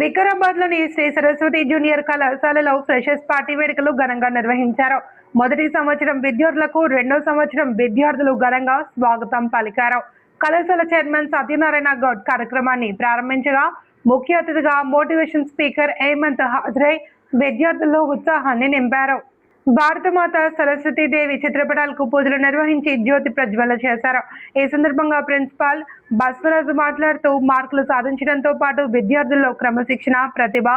వికారాబాద్లోని Sri Saraswati junior కళాశాలలో freshers party వేడుకలు ఘనంగా నిర్వహించారు. మొదటి సంవత్సరం విద్యార్థులకు, రెండో సంవత్సరం విద్యార్థులు ఘనంగా స్వాగతం పలికారు. కళాశాల చైర్మన్ సత్యనారాయణ గౌడ్ కార్యక్రమాన్ని ప్రారంభించగా ముఖ్య అతిథిగా మోటివేషన్ స్పీకర్ హేమంత్ హాజరై విద్యార్థుల్లో ఉత్సాహాన్ని నింపారు. భారతమాత సరస్వతీదేవి చిత్రపటాలకు పూజలు నిర్వహించి జ్యోతి ప్రజ్వల చేశారు. ఈ సందర్భంగా ప్రిన్సిపాల్ బస్వరాజు మాట్లాడుతూ మార్కులు సాధించడంతో పాటు విద్యార్థుల్లో క్రమశిక్షణ, ప్రతిభ,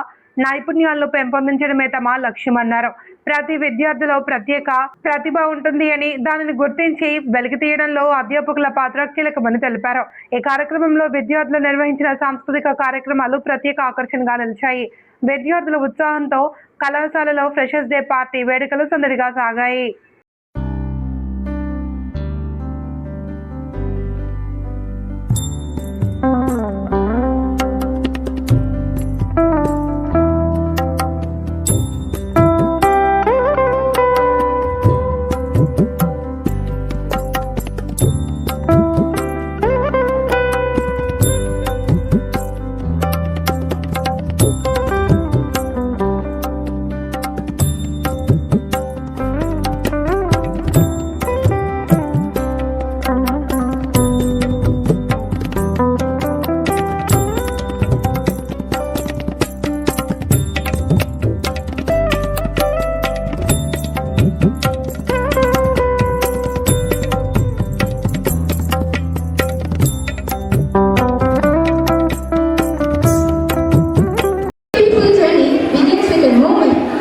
నైపుణ్యాలను పెంపొందించడమే తమ లక్ష్యమన్నారు. ప్రతి విద్యార్థిలో ప్రత్యేక ప్రతిభ ఉంటుంది అని, దానిని గుర్తించి వెలికి తీయడంలో అధ్యాపకుల పాత్ర కీలకమని తెలిపారు. ఈ కార్యక్రమంలో విద్యార్థులు నిర్వహించిన సాంస్కృతిక కార్యక్రమాలు ప్రత్యేక ఆకర్షణగా నిలిచాయి. విద్యార్థుల ఉత్సాహంతో కళాశాలలో ఫ్రెషర్స్ డే పార్టీ వేడుకలు సందడిగా సాగాయి.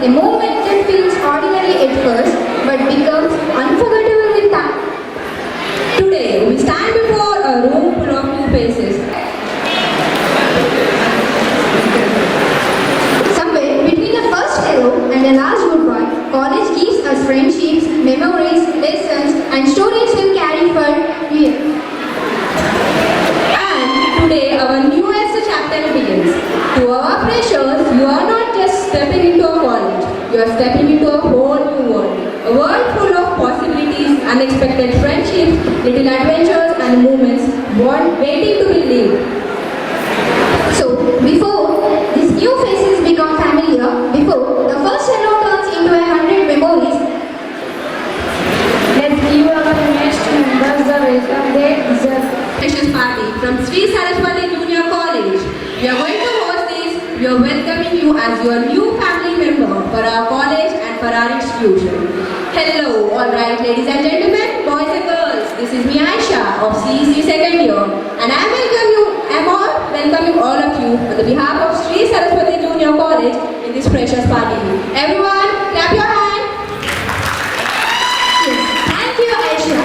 A moment that feels ordinary at first, but becomes unforgettable with time. Today, we stand before a room full of new faces. Somewhere between the first hello and the last goodbye, college gives us friendships, memories, lessons, and stories we'll carry for years. And today, our newest chapter begins. To our freshers, you are not just stepping into a college, you are stepping into a whole new world. A world full of possibilities, unexpected friendships, little adventures and moments waiting to be lived. So, before these new faces become familiar, before the first hello turns into 100 memories, let's give our next members the welcome they deserve. Freshers party from Sri Saraswati Junior College. We are going to host this. We are welcoming you as your new family member for our college and for our institution. Hello, all right, ladies and gentlemen, boys and girls. This is me, Aisha of CEC second year, and I am welcoming all of you on the behalf of Sri Saraswati Junior College in this precious party. Everyone, clap your hand. Yes, thank you, Aisha.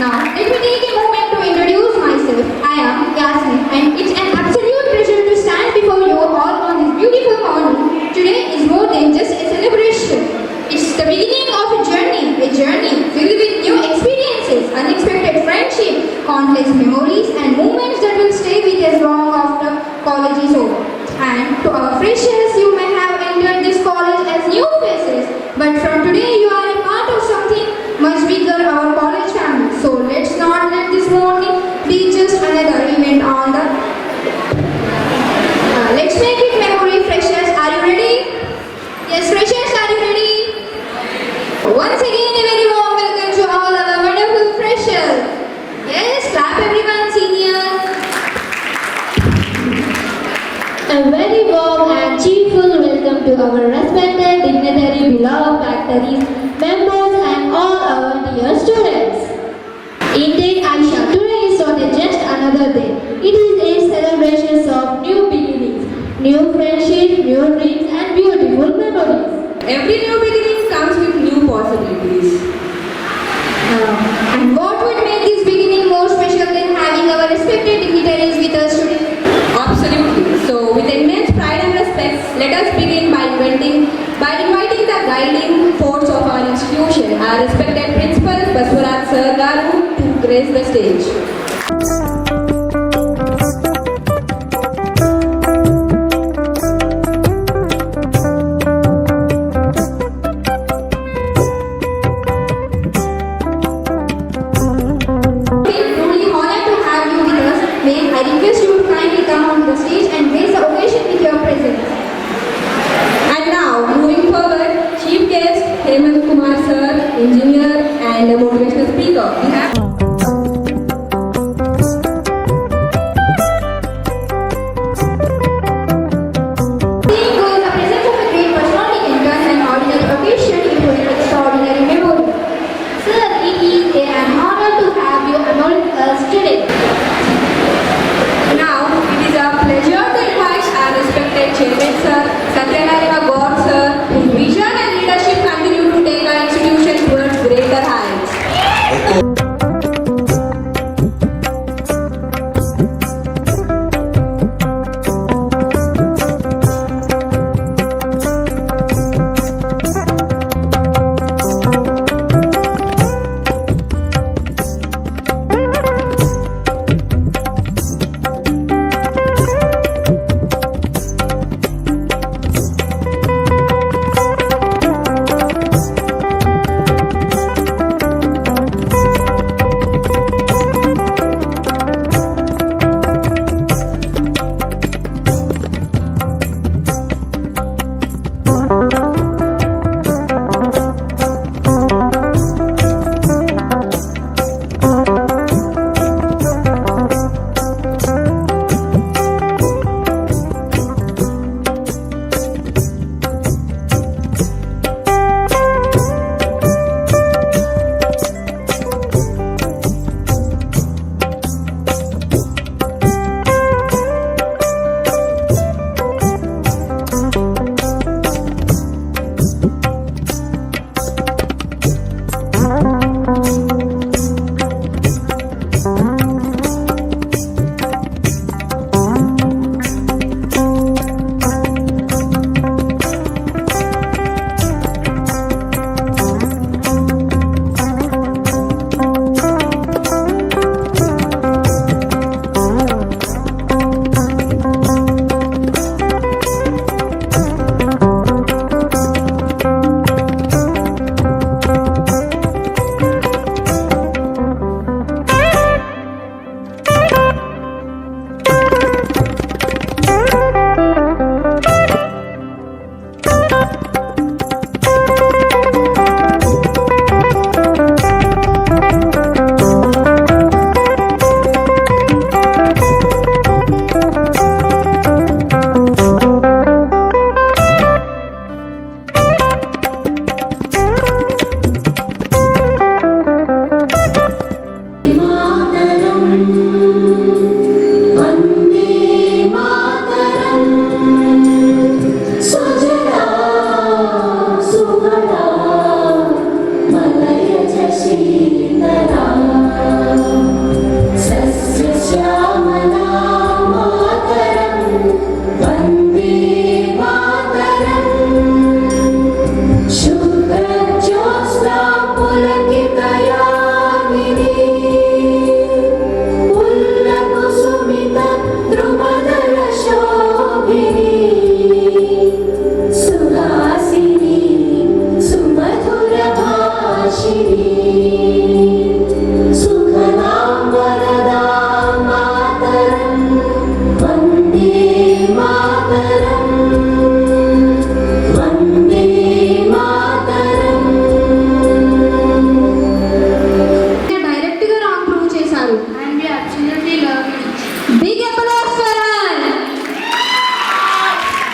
Now, let me take a moment to introduce myself. I am Yasmin, and it's an absolute pleasure to stand before you all on this beautiful morning. Today is more than just a celebration. It's the beginning of a journey filled with new experiences, unexpected friendship, countless memories, and moments that will stay with us long after college is over. And to our freshers, you may have entered this college as new faces, but from today you are a part of something much bigger, our college family. So let's not let this morning be just another event on the let's make it memory. Freshers, are you ready? Yes, freshers, are you ready? Once again, a very warm welcome to all our wonderful freshers. Yes, clap everyone, seniors. A very warm and cheerful welcome to our respected dignitary, beloved faculties, members and all our dear students. Indeed, Aisha, today is not just another day. It is a celebration of new beginnings, new friendships, new dreams and beautiful memories. Every new beginning comes with new possibilities. And what would make this beginning more special than having our respected dignitaries with us today? Absolutely. So, with immense pride and respect, let us begin by inviting the guiding force of our institution, our respected principal, Baswaraj Sir Garu, to grace the stage. I request you to kindly come on the stage and raise the occasion with your presence. Hemant Kumar sir, engineer and a motivational speaker. We have Seeing goes the presence of a great personality can turn an ordinary occasion into an extraordinary memory. Sir, it is an honor to have you among us today. now it is our pleasure to invite our respected chairman sir, Satyanarayana God sir, whose vision and leadership continue to take our institution towards greater heights.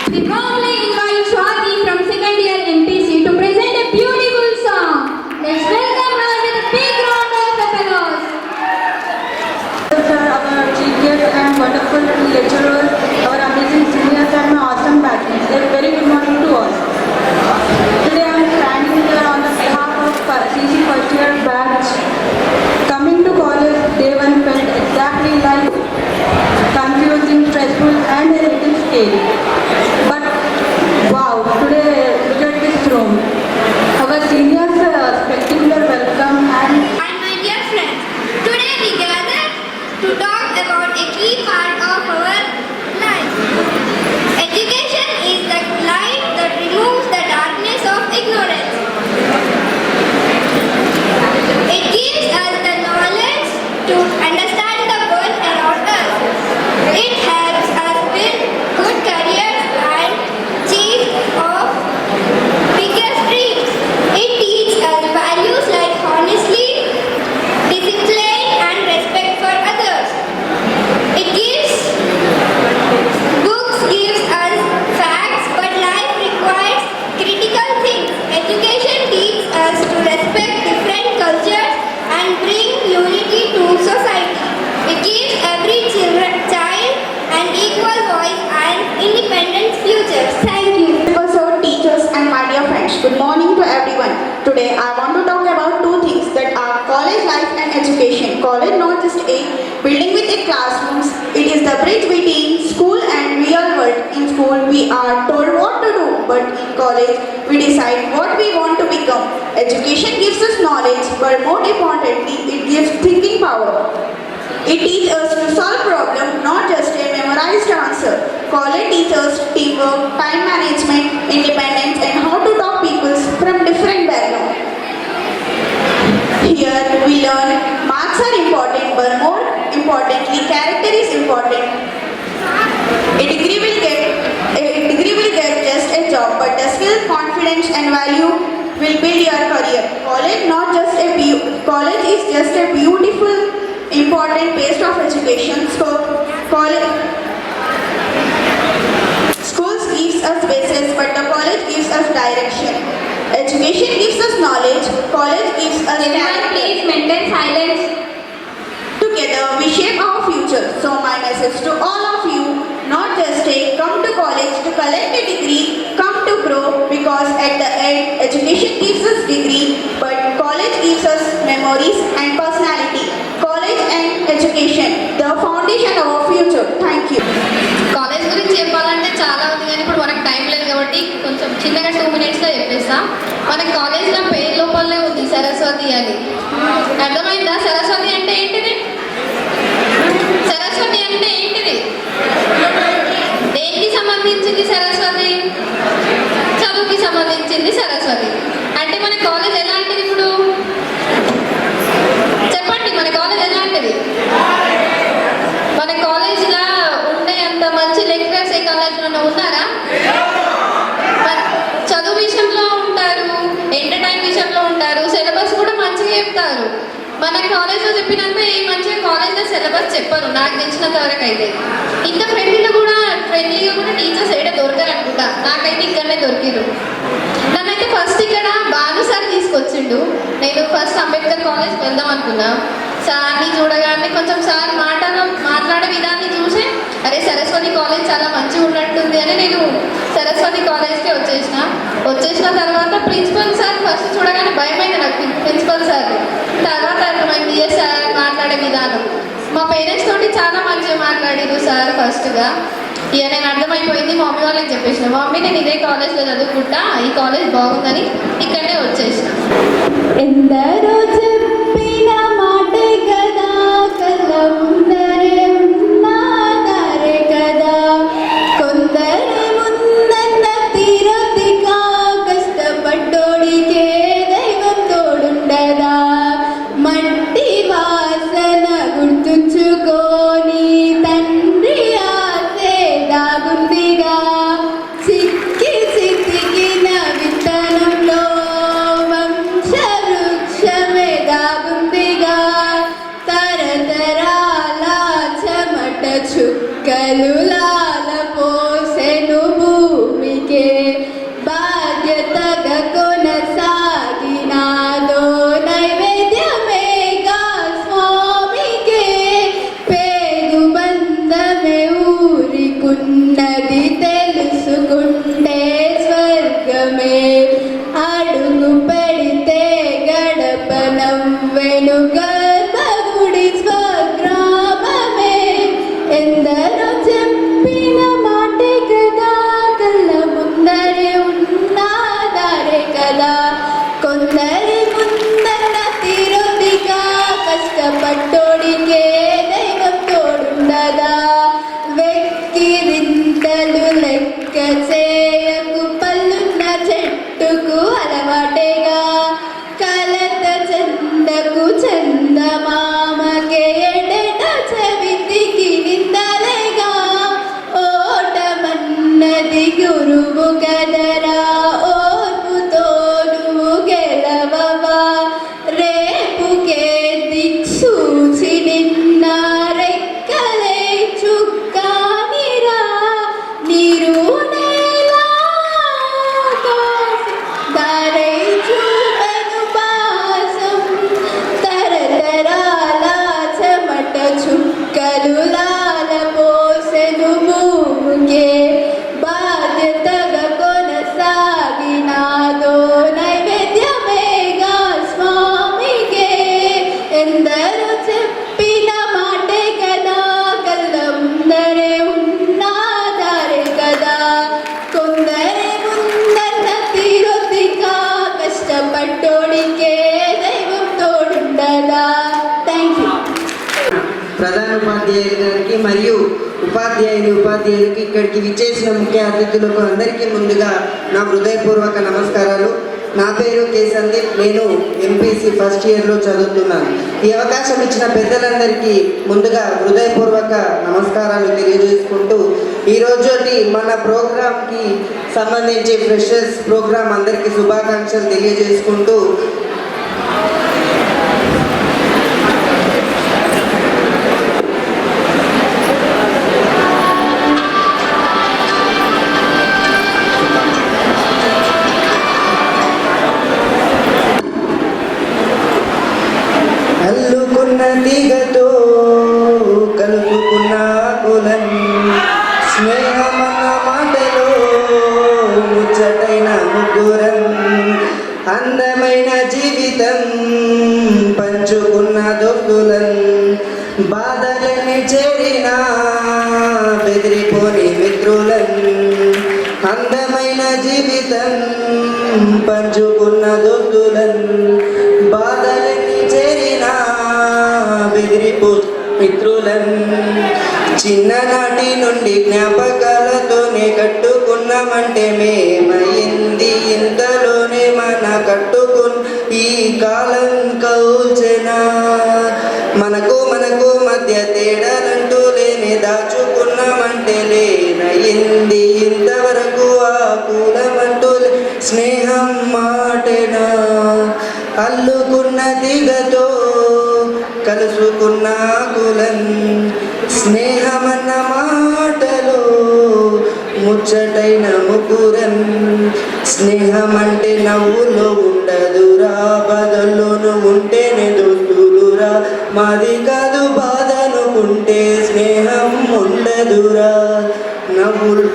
We warmly invite Swati from second year MPC to present a beautiful song. Let's welcome I want to talk about two things that are college life and education. College not just a building with a classrooms, it is the bridge between school and real world. In school we are told what to do, but in college we decide what we want to become. Education gives us knowledge, but more importantly it gives thinking power. It teaches us to solve problems, not just a memorized answer. College teaches us teamwork, time management, independence, and how to talk people from different backgrounds. Here we learn marks are important, but more importantly, character is important. A degree will get just a job, but the skill, confidence, and value will build your career. College is just a beautiful, important base of education. So schools gives us basis, but the college gives us direction. Education gives us knowledge, college gives us Everyone character. please maintain silence. Together we shape our future. So my message to all of you, not just come to college to collect a degree, come to grow, because at the end education gives us degree, but college gives us memories and personality. College and education, the foundation of our future. Thank you. College గురించి చెప్పాలంటే చాలా ఉంది, కానీ ఇప్పుడు మనకు time లేదు కాబట్టి కొంచెం చిన్నగా 2 minutesలో చెప్పేస్తా. మన కాలేజ్లో పేరు లోపలనే ఉంది సరస్వతి అని. అర్థమైందా? సరస్వతి అంటే ఏంటిది? సరస్వతి అంటే ఏంటిది? దేనికి సంబంధించింది సరస్వతి? చదువుకి సంబంధించింది సరస్వతి. అంటే మన కాలేజ్ ఎలాంటిది ఇప్పుడు చెప్పండి? మన కాలేజ్ ఎలాంటిది? మన కాలేజీలో ఉండే అంత మంచి లెక్చరర్స్ ఏ కాలేజీలో ఉన్నారా? చదువు విషయంలో ఉంటారు, ఎంటర్టైన్ విషయంలో ఉంటారు, సిలబస్ కూడా మంచిగా చెప్తారు. మన కాలేజ్లో చెప్పినంత ఈ మంచిగా కాలేజ్లో సిలబస్ చెప్పరు నాకు తెలిసినంత వరకు అయితే. ఇంత ఫ్రెండ్లీగా కూడా టీచర్స్ ఏడా దొరకరు అనుకుంటా. నాకైతే ఇక్కడనే దొరికిరు. నన్నైతే ఫస్ట్ ఇక్కడ బాలు సార్ తీసుకొచ్చిండు. నేను ఫస్ట్ అంబేద్కర్ కాలేజ్కి వెళ్దాం అనుకున్నా. సార్ని చూడగానే కొంచెం సార్ మాట్లాడే విధాన్ని చూసి అరే సరస్వతి కాలేజ్ చాలా మంచిగా ఉన్నట్టుంది అని నేను సరస్వతి కాలేజ్కి వచ్చేసిన తర్వాత ప్రిన్సిపల్ సార్ ఫస్ట్ చూడగానే భయమైంది నాకు. ప్రిన్సిపల్ సార్ తర్వాత అర్థమైంది సార్ మాట్లాడే విధానం. మా పేరెంట్స్ తోటి చాలా మంచిగా మాట్లాడారు సార్ ఫస్ట్గా. ఇక నేను అర్థమైపోయింది. మా మమ్మీ వాళ్ళకి చెప్పేసిన, మమ్మీ నేను ఇదే కాలేజ్లో చదువుకుంటా, ఈ కాలేజ్ బాగుందని ఇక్కడనే వచ్చేసిన. ఎందరో చెప్పిన మాటే కదా, కళ్ళ ముందరే ఉన్నారే కదా, కొందరి ముందన్న తీరొద్దిగా, కష్టపడ్డోడికే దైవం తోడుండదా, మట్టి వాసన గుర్తుంచుకోని తండ్రి ఆసే దాగుందిగా, చితికిన విత్తనంలో వంశవృక్షమే దాగుందిగా, తరతరాల చెమట చుక్కలు లాల పోసెను భూమికే, బాధ్యతగా కొనసాగినాదో నైవేద్యమేగా స్వామికే, పేగు బంధమే ఊరికున్నది తెలుసుకుంటే స్వర్గమే, అడుగు పెడితే గడప నవ్వెను గర్భగుడి స్వగ్రామమే, ఎందరో చెప్పిన మాటే కదా, కళ్ళ ముందరే ఉన్నారే కదా, కొందరి ముందన్న తీరొద్దిగా, కష్టపడ్డోడికే దైవం తోడుండదా, వెక్కిరింతలు లెక్క చేయకు, పళ్ళున్న చెట్టుకు అలవాటేగా, కలత చెందకు చందమామకే ఎడట చెవితికి నిందలేగా, ఓటమన్నది గురువు కదరా, ఓర్పుతో నువ్వు గెలవవా, రేపుకే దిక్సూచి నిన్న రెక్కలే చుక్కానిరా, నీరు నేలా దారై చూపెను పాసం, తరతరాల చెమట చుక్కలు లాల పోసెను భూమికే, బాధ్యతగా కొనసాగినాదో ప్రధాన ఉపాధ్యాయులు గారికి మరియు ఉపాధ్యాయులకి ఇక్కడికి విచ్చేసిన ముఖ్య అతిథులకు అందరికీ ముందుగా నా హృదయపూర్వక నమస్కారాలు. నా పేరు కె సందీప్. నేను ఎంపీసీ ఫస్ట్ ఇయర్లో చదువుతున్నాను. ఈ అవకాశం ఇచ్చిన పెద్దలందరికీ ముందుగా హృదయపూర్వక నమస్కారాలు తెలియజేసుకుంటూ ఈరోజు మన ప్రోగ్రామ్కి సంబంధించి ఫ్రెషర్స్ ప్రోగ్రామ్ అందరికీ శుభాకాంక్షలు తెలియజేసుకుంటూ అల్లుకున్న తీగతో కలుపుకున్న కులం స్నేహమన్న మాటలో ముచ్చటైన ముగ్గురం అందమైన జీవితం పంచుకున్న దోస్తులం బాధలని చేరిన బెదిరిపోని మిత్రులం అందమైన జీవితం పంచుకున్న దోస్తులం బాధలని చేరిన బెదిరిపో మిత్రులం చిన్ననాటి నుండి జ్ఞాపకాలతోనే కట్టుకున్నామంటే మేమైంది ఇంతలోనే మన కట్టుకున్న ఈ కాలం కౌల్చెనా మనకు మధ్య తేడాలంటూ లేని దాచుకున్నామంటే లేనయింది ఇంతవరకు ఆ కూలమంటూ స్నేహం మాటేనా అల్లుకున్న దిగతో కలుసుకున్న కులం స్నేహమన్న మాటలో ముచ్చటైన ముగ్గురం స్నేహమంటే నవ్వులో ఉండదురా బాధల్లోనూ ఉంటేనే దోస్తులురా మాది కాదు బాధనుకుంటే స్నేహం ఉండదురా నవ్వులు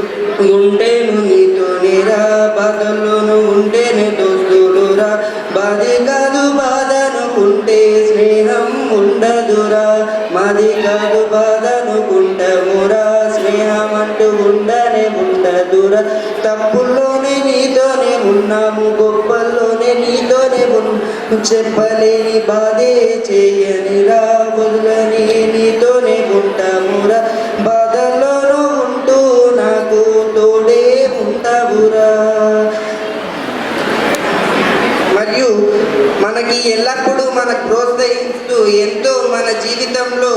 ఉంటేను నీతోనేరా బాధల్లోనూ ఉంటేనే దోస్తులురా బాధే కాదు బాధనుకుంటే స్నేహం ఉండదురా మాది కాదు బాధనుకుంటామురా స్నేహం అంటూ ఉండదురా తప్పుల్లోనే నీతోనే ఉన్నాము గొప్పల్లోనే నీతోనే చెప్పలేని బాధే చేయనిరా వదులని నీతోనే ఉంటామురా బాధల్లోనూ ఉంటూ నాకు తోడే ఉంటావురా. మరియు మనకి ఎల్లప్పుడూ మనకు ప్రోత్సహిస్తూ ఎంతో మన జీవితంలో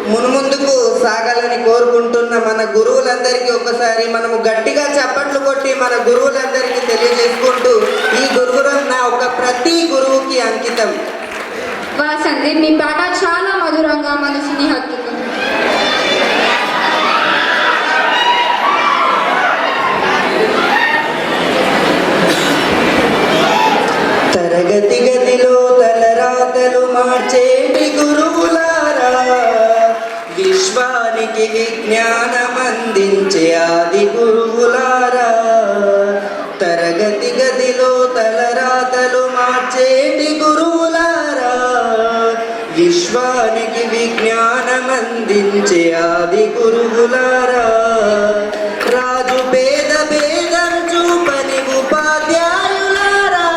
మున్ముందుకు సాగాలని కోరుకుంటున్న మన గురువులందరికీ ఒకసారి మనము గట్టిగా చప్పట్లు కొట్టి మన గురువులందరికీ తెలియజేసుకుంటూ ఈ గురువురం నా ప్రతి గురువుకి అంకితం. వా సందీప్, మీ పాట చాలా మధురంగా మనసుని హత్తుకుంది. తరగతి గదిలో తలరాతలు మార్చేటి గురువులారా విశ్వానికి విజ్ఞానం అందించే ఆది గురువులారా తరగతి గదిలో తలరాతలు మార్చేటి గురువులారా విశ్వానికి విజ్ఞానం అందించే ఆది గురువులారా రాజు పేద భేదం చూపని ఉపాధ్యాయులారా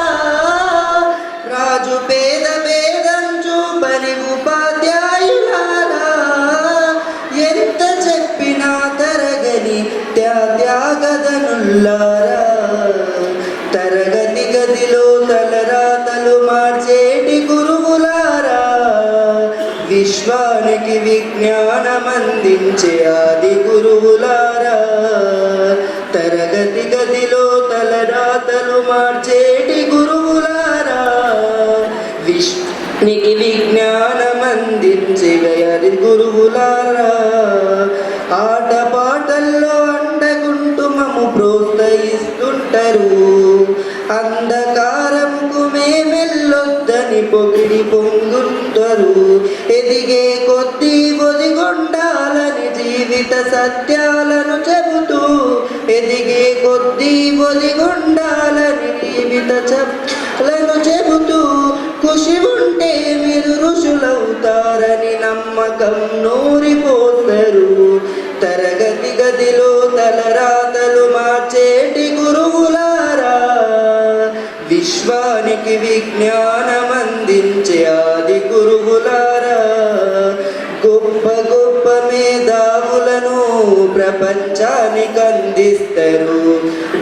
రాజు పేద భేదం చూపని ఉపాధ్యాయులారా ఎంత చెప్పినా తరగని త్యాగదనుల్లారా తరగతి గదిలో తలరాతలు మార్చేటి గురువులారా విశ్వానికి విజ్ఞానం అందించే ఆది గురువులారా తరగతి గదిలో తలరాతలు మార్చేటి గురువులారా విశ్వానికి విజ్ఞానం అందించే ఆది గురువులారా ఆట పాటల్లో అండగుంటూ మమ్ము ప్రోత్సహిస్తుంటారు అంధకారంకు మేమెల్లొద్దని పొగిడి పొంగుతారు ఎదిగే కొద్దీ ఒదిగొండాలని జీవిత సత్యాలను చెబుతూ ఎదిగే కొద్దీ ఒదిగొండాలని జీవిత సత్యాలను చెబుతూ ఖుషి ఉంటే మీరు ఋషులవుతారని నమ్మకం నూరిపోతారు తరగతి గదిలో తలరాతలు మార్చేటి గురువులారా విశ్వానికి విజ్ఞానం అందించే ఆది గురువులారా గొప్ప ప్రపంచానికి అందిస్తారు.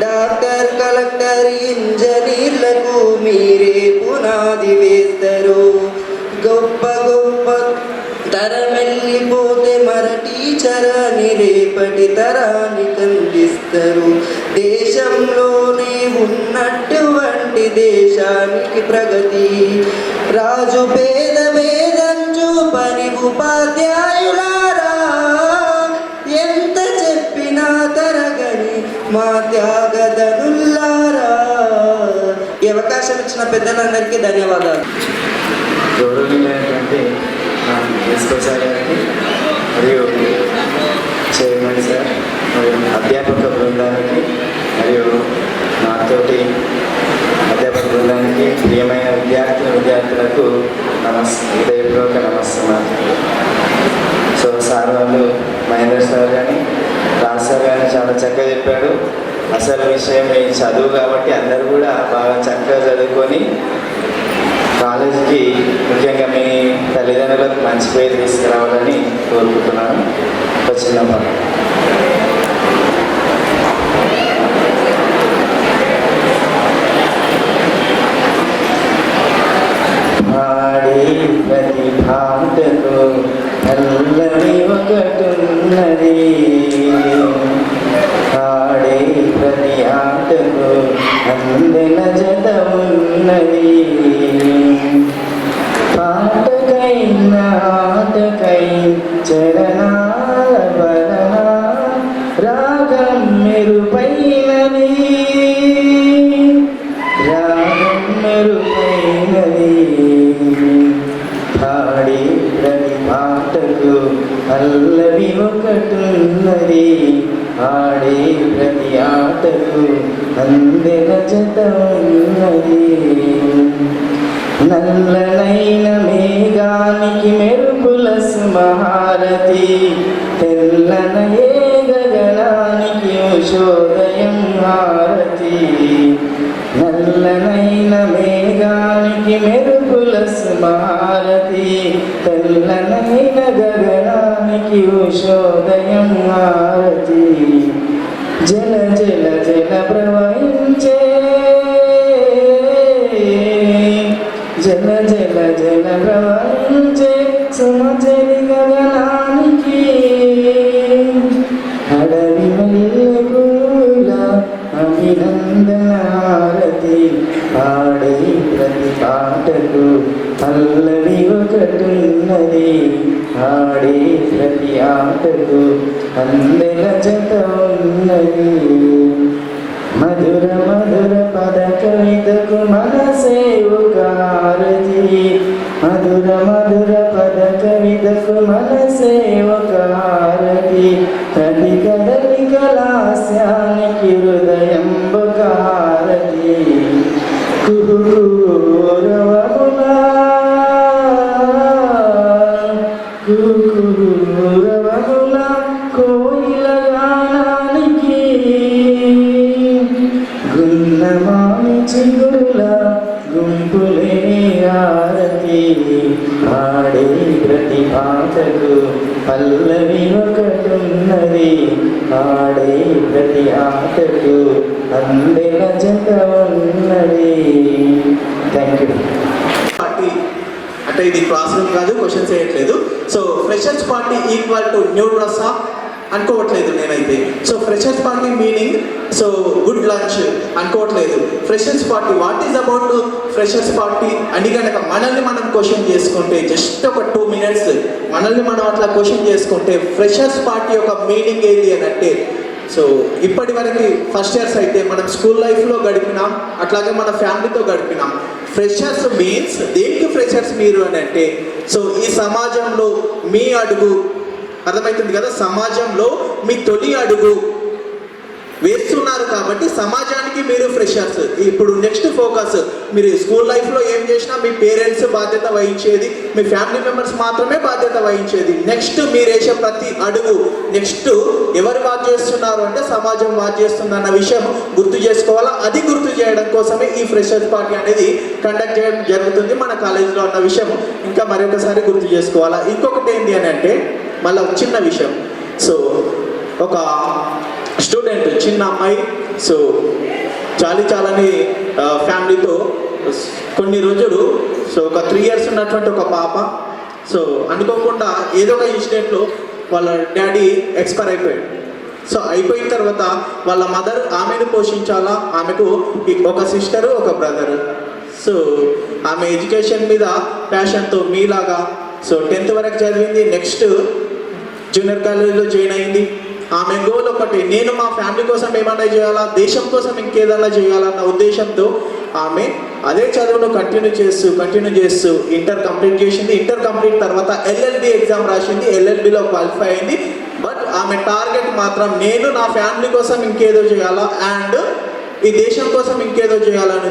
డాక్టర్, కలెక్టర్, ఇంజనీర్లకు మీరే పునాది వేస్తారు. గొప్ప గొప్ప తరమెళ్ళిపోతే మర టీచర్ అని రేపటి తరానికి అందిస్తారు. దేశంలోనే ఉన్నటువంటి దేశానికి ప్రగతి. రాజు పేద భేదం చూపని ఉపాధ్యాయులారా, ఎంత చెప్పినా తరగని మా త్యాగదనుల్లారా. ఈ అవకాశం ఇచ్చిన పెద్దలందరికీ ధన్యవాదాలు. గౌరవనీయులైనటువంటి ప్రిన్సిపల్ సార్ గారికి మరియు చైర్మన్ సార్ మరియు అధ్యాపక బృందానికి మరియు నాతోటి అధ్యాపక బృందానికి ప్రియమైన విద్యార్థులకు హృదయపూర్వక నమస్కారం. సో సార్ వాళ్ళు మహేంద్ర సార్ కానీ రాజ్ సార్ కానీ చాలా చక్కగా చెప్పాడు. అసలు విషయం ఈ చదువు కాబట్టి అందరూ కూడా బాగా చక్కగా చదువుకొని కాలేజీకి ముఖ్యంగా మీ తల్లిదండ్రులకు మంచి పేరు తీసుకురావాలని కోరుకుంటున్నాను. ఒక చిన్న పాట. పాడే ప్రతి పాటకు అల్లరి ఒకటున్నది, పాడే ప్రతి ఆటకు అందెన జత ఉన్నది. పాటకైన ఆటకై చరణాల వలన రాగం మెరుపైనది, రాగం మెరుపైనది. పాడే ప్రతి పాటకు అల్లరి ఒకటున్నది, ఆడే ప్రతి ఆటకు అందెన జత ఉన్నది. నల్లనైన మేఘానికి మెరుపుల సుమహారతి, తెల్లనయే గగనానికి ఉషోదయం హారతి. నల్లనైన మేఘానికి మెరుపుల సుమహారతి, తెల్లనైన గగనానికి ఉషోదయం హారతి. జల జల జల ప్రవహించే, జల జల జల ప్రవహించే సుమచరి గగనానికి, అడవి మల్లెపూల అభినందన హారతి. పాడే ప్రతి పాటకు పల్లవి ఒకటున్నది, ఆడే ప్రతి ఆటకు అందెల జత ఉన్నది. మధుర మధుర పద కవితకు మనసే ఒక హారతి, మధుర మధుర పద కవితకు మనసే ఒక హారతి. ప్రతి కదలిక లాస్యానికి హృదయం ఒక హారతి. కురవమునా కురవమునా కోయిల గానానికి, గున్నమామి చిగురుల గుంపులే హారతి. పాడే ప్రతి పాటకు పల్లవి ఒకటున్నది, ఆడే ప్రతి ఆటకు అందెల జత ఉన్నది. Thank you. పార్టీ అంటే ఇది క్లాస్ రూమ్ కాదు, క్వశ్చన్స్ చేయట్లేదు. So freshers party equal to new dress అనుకోవట్లేదు నేనైతే. So freshers party meaning so good lunch అనుకోవట్లేదు. Freshers party what is about freshers party అని కనుక మనల్ని మనం క్వశ్చన్ చేసుకుంటే, జస్ట్ ఒక 2 minutes మనల్ని మనం అట్లా క్వశ్చన్ చేసుకుంటే ఫ్రెషర్స్ పార్టీ యొక్క మీనింగ్ ఏంటి అని అంటే, సో ఇప్పటి వరకు ఫస్ట్ ఇయర్స్ అయితే మనం స్కూల్ లైఫ్లో గడిపినాం, అట్లాగే మన ఫ్యామిలీతో గడిపినాం. ఫ్రెషర్స్ మీన్స్ దేనికి ఫ్రెషర్స్ మీరు అని అంటే, సో ఈ సమాజంలో మీ అడుగు అర్థమవుతుంది కదా, సమాజంలో మీ తొలి అడుగు వేస్తున్నారు కాబట్టి సమాజానికి మీరు ఫ్రెషర్స్. ఇప్పుడు నెక్స్ట్ ఫోకస్ మీరు స్కూల్ లైఫ్లో ఏం చేసినా మీ పేరెంట్స్ బాధ్యత వహించేది, మీ ఫ్యామిలీ మెంబర్స్ మాత్రమే బాధ్యత వహించేది. నెక్స్ట్ మీరు వేసే ప్రతి అడుగు నెక్స్ట్ ఎవరు వాచ్ చేస్తున్నారు అంటే సమాజం వాచ్ చేస్తుంది అన్న విషయం గుర్తు చేసుకోవాలా. అది గుర్తు చేయడం కోసమే ఈ ఫ్రెషర్స్ పార్టీ అనేది కండక్ట్ చేయడం జరుగుతుంది మన కాలేజీలో అన్న విషయం ఇంకా మరొకసారి గుర్తు చేసుకోవాలా. ఇంకొకటి ఏంటి అని అంటే మళ్ళీ చిన్న విషయం, సో ఒక స్టూడెంట్ చిన్న అమ్మాయి సో చాలాని ఫ్యామిలీతో కొన్ని రోజులు సో ఒక 3 years ఉన్నటువంటి ఒక పాప సో అనుకోకుండా ఏదో ఒక ఇన్సిడెంట్లో వాళ్ళ డాడీ ఎక్స్పైర్ అయిపోయాడు. సో అయిపోయిన తర్వాత వాళ్ళ మదర్ ఆమెను పోషించాలా, ఆమెకు ఒక సిస్టరు ఒక బ్రదరు. సో ఆమె ఎడ్యుకేషన్ మీద ప్యాషన్తో మీలాగా సో 10th వరకు చదివింది, నెక్స్ట్ జూనియర్ కాలేజీలో జాయిన్ అయింది. ఆమె గోల్ ఒకటి, నేను మా ఫ్యామిలీ కోసం ఏమన్నా చేయాలా, దేశం కోసం ఇంకేదన్నా చేయాలన్న ఉద్దేశంతో ఆమె అదే చదువును కంటిన్యూ చేస్తూ ఇంటర్ కంప్లీట్ చేసింది. ఇంటర్ కంప్లీట్ తర్వాత LLB ఎగ్జామ్ రాసింది, LLBలో క్వాలిఫై అయింది. బట్ ఆమె టార్గెట్ మాత్రం నేను నా ఫ్యామిలీ కోసం ఇంకేదో చేయాలా అండ్ ఈ దేశం కోసం ఇంకేదో చేయాలని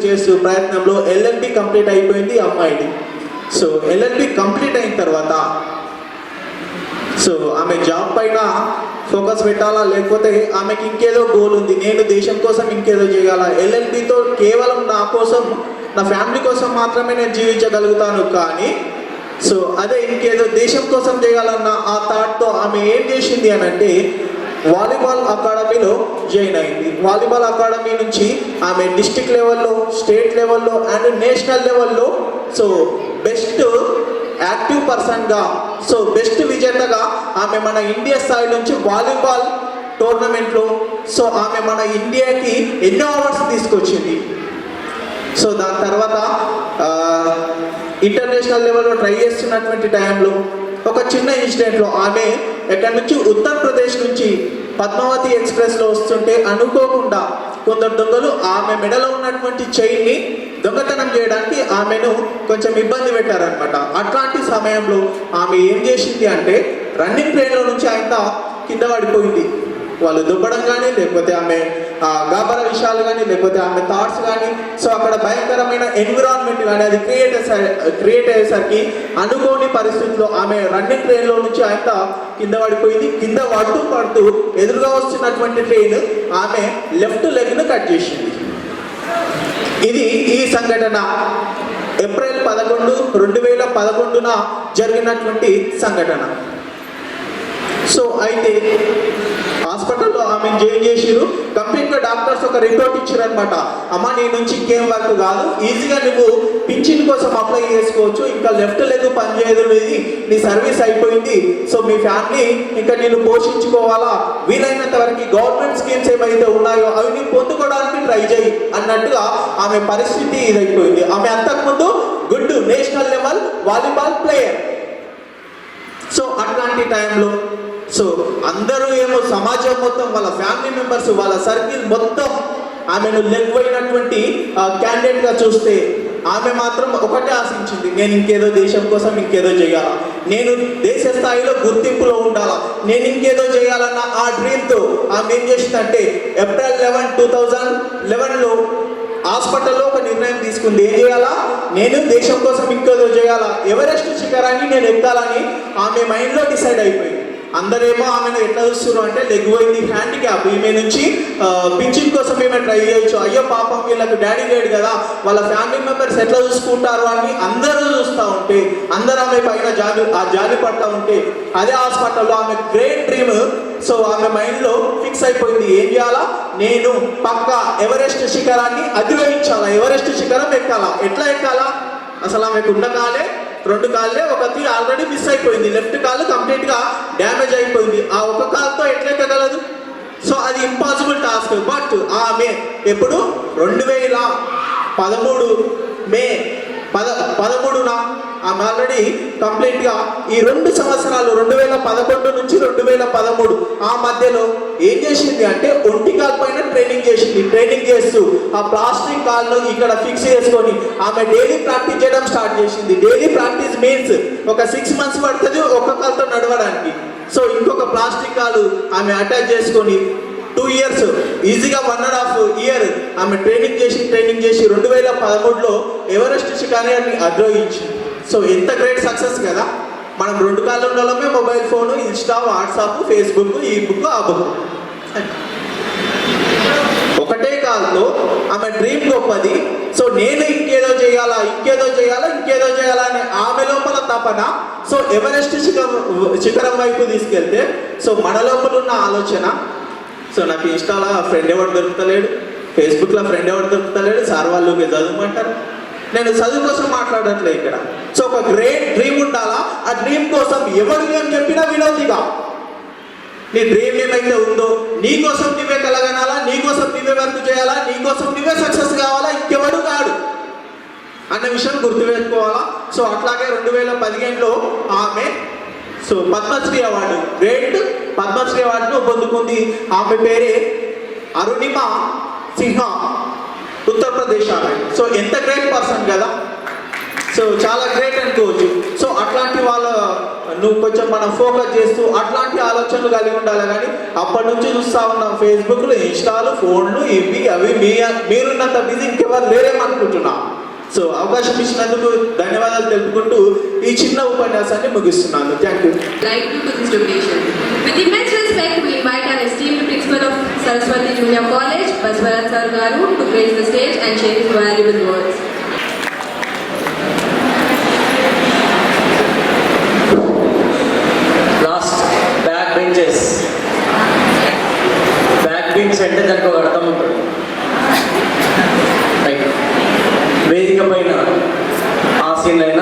చేస్తూ ప్రయత్నంలో LLB కంప్లీట్ అయిపోయింది అమ్మాయిది. సో LLB కంప్లీట్ అయిన తర్వాత సో ఆమె జాబ్ పైన ఫోకస్ పెట్టాలా, లేకపోతే ఆమెకి ఇంకేదో గోల్ ఉంది, నేను దేశం కోసం ఇంకేదో చేయాలా, LLBతో కేవలం నా కోసం నా ఫ్యామిలీ కోసం మాత్రమే నేను జీవించగలుగుతాను, కానీ సో అదే ఇంకేదో దేశం కోసం చేయాలన్న ఆ థాట్తో ఆమె ఏం చేసింది అని అంటే వాలీబాల్ అకాడమీలో జాయిన్ అయింది. వాలీబాల్ అకాడమీ నుంచి ఆమె డిస్ట్రిక్ట్ లెవెల్లో, స్టేట్ లెవెల్లో అండ్ నేషనల్ లెవెల్లో సో బెస్ట్ యాక్టివ్ పర్సన్గా సో బెస్ట్ విజేతగా ఆమె మన ఇండియా స్థాయి నుంచి వాలీబాల్ టోర్నమెంట్లో సో ఆమె మన ఇండియాకి ఎన్నో అవార్డ్స్ తీసుకొచ్చింది. సో దాని తర్వాత ఇంటర్నేషనల్ లెవెల్లో ట్రై చేస్తున్నటువంటి టైంలో ఒక చిన్న ఇన్సిడెంట్లో ఆమె ఎక్కడి నుంచి ఉత్తరప్రదేశ్ నుంచి పద్మావతి ఎక్స్ప్రెస్లో వస్తుంటే అనుకోకుండా కొందరు దొంగలు ఆమె మెడలో ఉన్నటువంటి చైన్ని దొంగతనం చేయడానికి ఆమెను కొంచెం ఇబ్బంది పెట్టారనమాట. అట్లాంటి సమయంలో ఆమె ఏం చేసింది అంటే రన్నింగ్ ట్రైన్లో నుంచి ఆయన కింద పడిపోయింది. వాళ్ళు దుబ్బడం కానీ, లేకపోతే ఆమె గాబర విషయాలు కానీ, లేకపోతే ఆమె థాట్స్ కానీ సో అక్కడ భయంకరమైన ఎన్విరాన్మెంట్ కానీ అది క్రియేట్ అయ్యేసరికి అనుకోని పరిస్థితుల్లో ఆమె రన్నింగ్ ట్రైన్లో నుంచి ఆయన కింద పడిపోయింది. కింద పడుతూ ఎదురుగా వస్తున్నటువంటి ట్రైన్ ఆమె లెఫ్ట్ లెగ్ను కట్ చేసింది. ఇది ఈ సంఘటన ఏప్రిల్ 11, 2011న జరిగినటువంటి సంఘటన. సో అయితే హాస్పిటల్లో ఆమె జాయిన్ చేసిరు. కంప్లీట్గా డాక్టర్స్ ఒక రిపోర్ట్ ఇచ్చారనమాట, అమ్మ నీ నుంచి ఇంకేం వర్క్ కాదు, ఈజీగా నువ్వు పింఛన్ కోసం అప్లై చేసుకోవచ్చు, ఇంకా లెఫ్ట్ లెగ్ పనిచేయదు, నీ సర్వీస్ అయిపోయింది, సో మీ ఫ్యామిలీ ఇంకా నేను పోషించుకోవాలా, వీలైనంత వరకు గవర్నమెంట్ స్కీమ్స్ ఏమైతే ఉన్నాయో అవి నీ పొందుకోవడానికి ట్రై చేయి అన్నట్టుగా ఆమె పరిస్థితి ఇదైపోయింది. ఆమె అంతకుముందు good national level volleyball player. So అట్లాంటి టైంలో సో అందరూ ఏమో సమాజం మొత్తం, వాళ్ళ ఫ్యామిలీ మెంబర్స్, వాళ్ళ సర్కిల్ మొత్తం ఆమెను లెగ్గిపోయినటువంటి క్యాండిడేట్గా చూస్తే ఆమె మాత్రం ఒకటే ఆశించింది, నేను ఇంకేదో దేశం కోసం ఇంకేదో చేయాలా, నేను దేశ స్థాయిలో గుర్తింపులో ఉండాలా, నేను ఇంకేదో చేయాలన్న ఆ డ్రీమ్తో ఆమె ఏం చేసిందంటే ఏప్రిల్ 11, 2011లో హాస్పిటల్లో ఒక నిర్ణయం తీసుకుంది. ఏం చేయాలా, నేను దేశం కోసం ఇంకేదో చేయాలా, ఎవరెస్ట్ శిఖరాన్ని నేను ఎక్కాలని ఆమె మైండ్లో డిసైడ్ అయిపోయింది. అందరేమో ఆమెను ఎట్లా చూస్తున్నారు అంటే లెగ్ పోయింది, హ్యాండిక్యాప్, ఈమె నుంచి పింఛన్ కోసం ఈమె ట్రై చేయొచ్చు, అయ్యో పాపం వీళ్ళకి డాడీ లేడు కదా, వాళ్ళ ఫ్యామిలీ మెంబర్స్ ఎట్లా చూసుకుంటారు అని అందరూ చూస్తూ ఉంటే, అందరూ ఆమె పైన జాలి పడతా ఉంటే అదే హాస్పిటల్లో ఆమె గ్రేట్ డ్రీమ్ సో ఆమె మైండ్లో ఫిక్స్ అయిపోయింది. ఏం చేయాలా, నేను పక్కా ఎవరెస్ట్ శిఖరాన్ని అధిరోహించాలా, ఎవరెస్ట్ శిఖరం ఎక్కాలా. ఎట్లా ఎక్కాలా, అసలు ఆమెకు ఉన్న కాలే 2 కాళ్ళే, ఒకటి ఆల్రెడీ మిస్ అయిపోయింది, లెఫ్ట్ కాలు కంప్లీట్గా డ్యామేజ్ అయిపోయింది, ఆ ఒక కాలుతో ఎట్లా ఎక్కగలదు. సో అది ఇంపాసిబుల్ టాస్క్. బట్ ఆమె ఎప్పుడు 2013 మే 13న ఆమె ఆల్రెడీ కంప్లీట్గా ఈ 2 సంవత్సరాలు 2011 నుంచి 2013 ఆ మధ్యలో ఏం చేసింది అంటే ఒంటి కాలు పైన ట్రైనింగ్ చేసింది. ట్రైనింగ్ చేస్తూ ఆ ప్లాస్టిక్ కాల్ను ఇక్కడ ఫిక్స్ చేసుకొని ఆమె డైలీ ప్రాక్టీస్ చేయడం స్టార్ట్ చేసింది. డైలీ ప్రాక్టీస్ మీన్స్ ఒక 6 months పడుతుంది ఒక్క కాలుతో నడవడానికి. సో ఇంకొక ప్లాస్టిక్ కాలు ఆమె అటాచ్ చేసుకొని 2 years ఈజీగా 1.5 year ఆమె ట్రైనింగ్ చేసి 2013లో ఎవరెస్ట్ శిఖరాన్ని అధిరోహించింది. సో ఎంత గ్రేట్ సక్సెస్ కదా. మనం 2 కాళ్ళు ఉండడమే mobile phone, Insta, WhatsApp, Facebook, ఈ బుక్, ఆ బుక్. ఒకటే కాలంలో ఆమె డ్రీమ్ గొప్పది. సో నేను ఇంకేదో చేయాలా అని ఆమె లోపల తపన సో ఎవరెస్ట్ శిఖరం వైపు తీసుకెళ్తే సో మన లోపల ఉన్న ఆలోచన సో నాకు ఇన్స్టాలో ఫ్రెండ్ ఎవరు దొరుకుతలేడు, ఫేస్బుక్లో ఫ్రెండ్ ఎవరు దొరుకుతలేడు, సార్ వాళ్ళు చదువుమంటారు. నేను చదువు కోసం మాట్లాడట్లేదు ఇక్కడ. సో ఒక గ్రేట్ డ్రీమ్ ఉండాలా, ఆ డ్రీమ్ కోసం ఎవరు ఏం చెప్పినా వినోదిగా నీ డ్రీమ్ ఏమైతే ఉందో నీ కోసం నువ్వే కలగనాలా, నీ కోసం నువ్వే వర్క్ చేయాలా, నీ కోసం నువ్వే సక్సెస్ కావాలా, ఇంకెవడు కాడు అన్న విషయం గుర్తుపెట్టుకోవాలా. సో అట్లాగే 2015లో ఆమె so Padmashri award, great Padmashri అవార్డును పొందుకుంది. ఆమె పేరే అరుణిమ సిన్హా, ఉత్తరప్రదేశ్ ఆమె. సో ఎంత గ్రేట్ పర్సన్ కదా, సో చాలా గ్రేట్ అనుకోవచ్చు. సో అట్లాంటి వాళ్ళ నువ్వు కొంచెం మనం ఫోకస్ చేస్తూ అట్లాంటి ఆలోచనలు కలిగి ఉండాలి. కానీ అప్పటి నుంచి చూస్తూ ఉన్నాం ఫేస్బుక్లు, ఇన్స్టాలు, ఫోన్లు, ఇవి అవి మీరున్నంత బిజీ ఇంకెవరు లేరేమనుకుంటున్నా. సో అవకాశం ఇచ్చినందుకు ధన్యవాదాలు తెలుపుకుంటూ ఈ చిన్న ఉపన్యాసాన్ని ముగిస్తున్నాను. Thank you. Like to this donation. With immense respect, we invite our esteemed principal of Saraswati Junior College, Baswaran Sir Garu, to grace the stage and share his valuable words. Last back benches. Back bench అంటే దానికి ఒక అర్థం ఉంటుంది. Right. వేదిక పైన ఆసీనులైన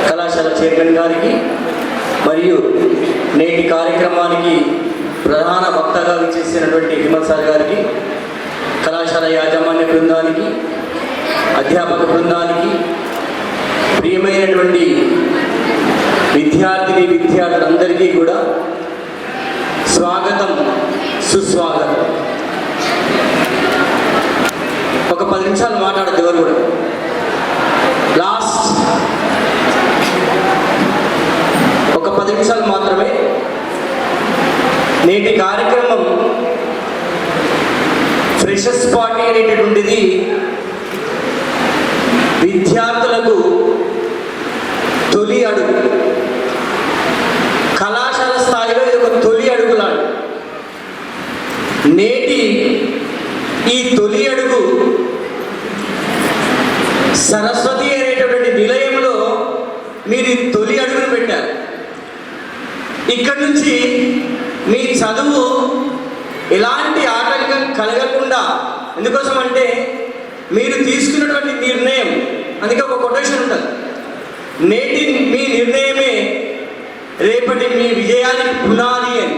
కళాశాల chairman గారికి మరియు నేటి కార్యక్రమానికి ప్రధాన వక్తగా విచ్చేసినటువంటి హిమత్ సార్ గారికి, కళాశాల యాజమాన్య బృందానికి, అధ్యాపక బృందానికి, ప్రియమైనటువంటి విద్యార్థులందరికీ కూడా స్వాగతం, సుస్వాగతం. ఒక 10 నిమిషాలు మాట్లాడద్దు ఎవరు కూడా. లాస్ట్ ఒక 10 నిమిషాలు మాత్రమే. నేటి కార్యక్రమం ఫ్రెషర్స్ పార్టీ అనేటటువంటిది విద్యార్థులకు తొలి అడుగు. కళాశాల స్థాయిలో ఇది ఒక తొలి అడుగులాడు. నేటి ఈ తొలి అడుగు సరస్వతి అనేటటువంటి నిలయంలో మీరు తొలి అడుగును పెట్టారు. ఇక్కడి నుంచి మీ చదువు ఎలాంటి ఆటంకం కలగకుండా, ఎందుకోసం అంటే మీరు తీసుకున్నటువంటి నిర్ణయం, అందుకే ఒక కొటేషన్ ఉంటుంది, నేటి మీ నిర్ణయమే రేపటి మీ విజయానికి పునాది అని.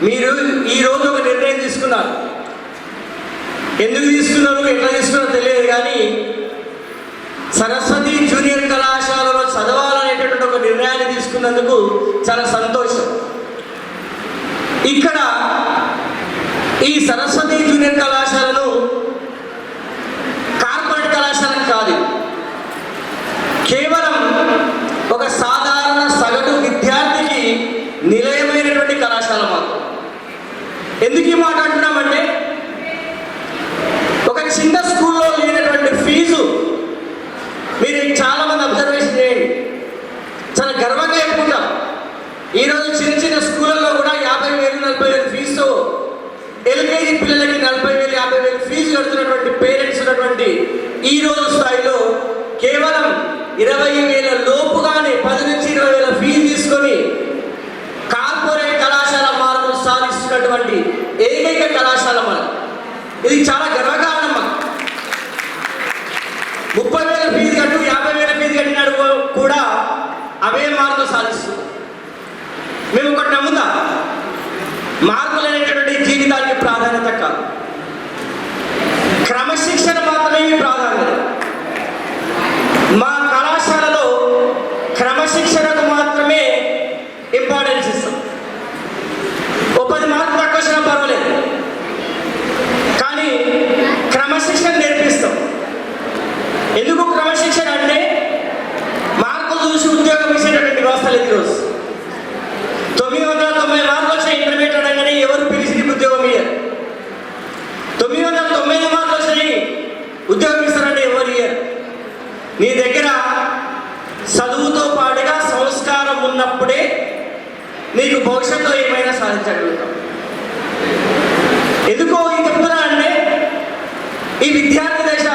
మీరు ఈరోజు ఒక నిర్ణయం తీసుకున్నారు. ఎందుకు తీసుకున్నారు, ఎట్లా తీసుకున్నారో తెలియదు, కానీ సరస్వతి జూనియర్ కళాశాలలో చదవాలనేటటువంటి ఒక నిర్ణయాన్ని తీసుకున్నందుకు చాలా సంతోషం. ఇక్కడ ఈ సరస్వతి జూనియర్ కళాశాలను కార్పొరేట్ కళాశాల కాదు, కేవలం ఒక సాధారణ సగటు విద్యార్థికి నిలయమైనటువంటి కళాశాల మాత్రం. ఎందుకు ఈ మాట అంటున్నామంటే, ఒక చిన్న స్కూల్లో లేనటువంటి ఫీజు మీరు చాలామంది అబ్జర్వేషన్ చేయండి, చాలా గర్వంగా చెప్పుకుంటాం. ఈరోజు చిన్న చిన్న స్కూళ్ళల్లో కూడా 50,000, 40,000 ఫీజుతో ఎల్కేజీ పిల్లలకి 40,000, 50,000 ఫీజు కడుతున్నటువంటి పేరెంట్స్ ఉన్నటువంటి ఈరోజు స్థాయిలో కేవలం 20,000 లోపుగానే 10 నుంచి 20,000 ఫీజు తీసుకొని కార్పొరేట్ కళాశాల మార్పులు సాధిస్తున్నటువంటి ఏకైక కళాశాల మన. ఇది చాలా గర్వకారణం. 30,000 ఫీజు కట్టు, 50,000 ఫీజు కట్టినాడు కూడా అవే మార్కులు సాధిస్తుంది. మేము ఒకటి నమ్ముతాం, మార్కులు అనేటటువంటి జీవితానికి ప్రాధాన్యత కాదు, క్రమశిక్షణ మాత్రమే ప్రాధాన్యత. మా కళాశాలలో క్రమశిక్షణకు మాత్రమే ఇంపార్టెన్స్ ఇస్తాం. 10 మార్కులు తక్కువ వచ్చినా పర్వాలేదు, కానీ క్రమశిక్షణ నేర్పిస్తాం. ఎందుకు క్రమశిక్షణ అంటే, మార్కులు చూసి ఉద్యోగం ఇచ్చేటటువంటి వ్యవస్థ లేదు ఈరోజు. 990 మార్కులు వచ్చిన ఇంటర్మీడియట్ అనగానే ఎవరు పిలిచి ఉద్యోగం ఇయ్యారు. 990 మార్కులు వచ్చినాయి ఉద్యోగం ఇస్తారంటే ఎవరు ఇయ్యారు. నీ దగ్గర చదువుతో పాటుగా సంస్కారం ఉన్నప్పుడే నీకు భవిష్యత్తులో ఏమైనా సాధించగలుగుతాం. ఎందుకో ఈ చెప్తున్నా అంటే, ఈ విద్యార్థి దశ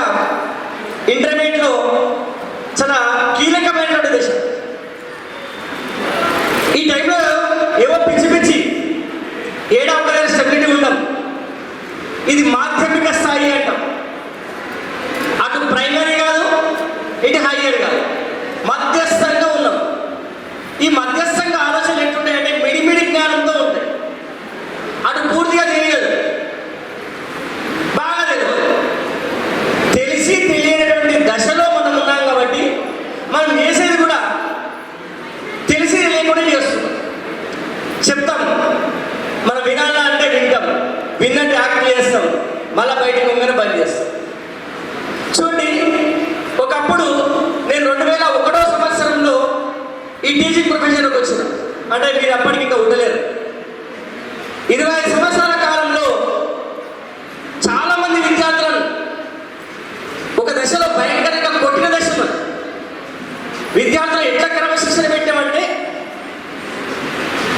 ఇంటర్మీడియట్లో చాలా కీలకమైనటువంటి దశ. ఏడా ఒక దగ్గర స్టెబిలిటీ ఉండదు. ఇది మాధ్యమిక స్థాయి అంటాం. అటు ప్రైమరీ కాదు, ఇటు హైయర్ కాదు, మధ్యస్థంగా ఉన్నాం. ఈ మధ్యస్థంగా ఆలోచనలు ఎట్లుంటాయంటే మిడిమిడి జ్ఞానంతో ఉంటాయి. అటు పూర్తిగా తెలియదు, బాగా తెలియదు. తెలిసి తెలియనటువంటి దశలో మనం ఉన్నాం కాబట్టి మనం చేసేది కూడా తెలిసి తెలియకుండా చేస్తున్నాం. చెప్తాం, మనం వినాలా అంటే వింటాం, విన్నట్టు యాక్ట్ చేస్తాం, మళ్ళీ బయటకు వంగనే బంద్ చేస్తాం. చూడండి, ఒకప్పుడు నేను 2001వ సంవత్సరంలో ఈ టీచింగ్ ప్రొఫెషన్లోకి వచ్చిన, అంటే మీరు అప్పటికి ఇంకా ఉండలేరు. 25 సంవత్సరాల కాలంలో చాలామంది విద్యార్థులను ఒక దశలో భయంకరంగా కొట్టిన దశ మరి. విద్యార్థులు ఎట్లా క్రమశిక్షణ పెట్టామంటే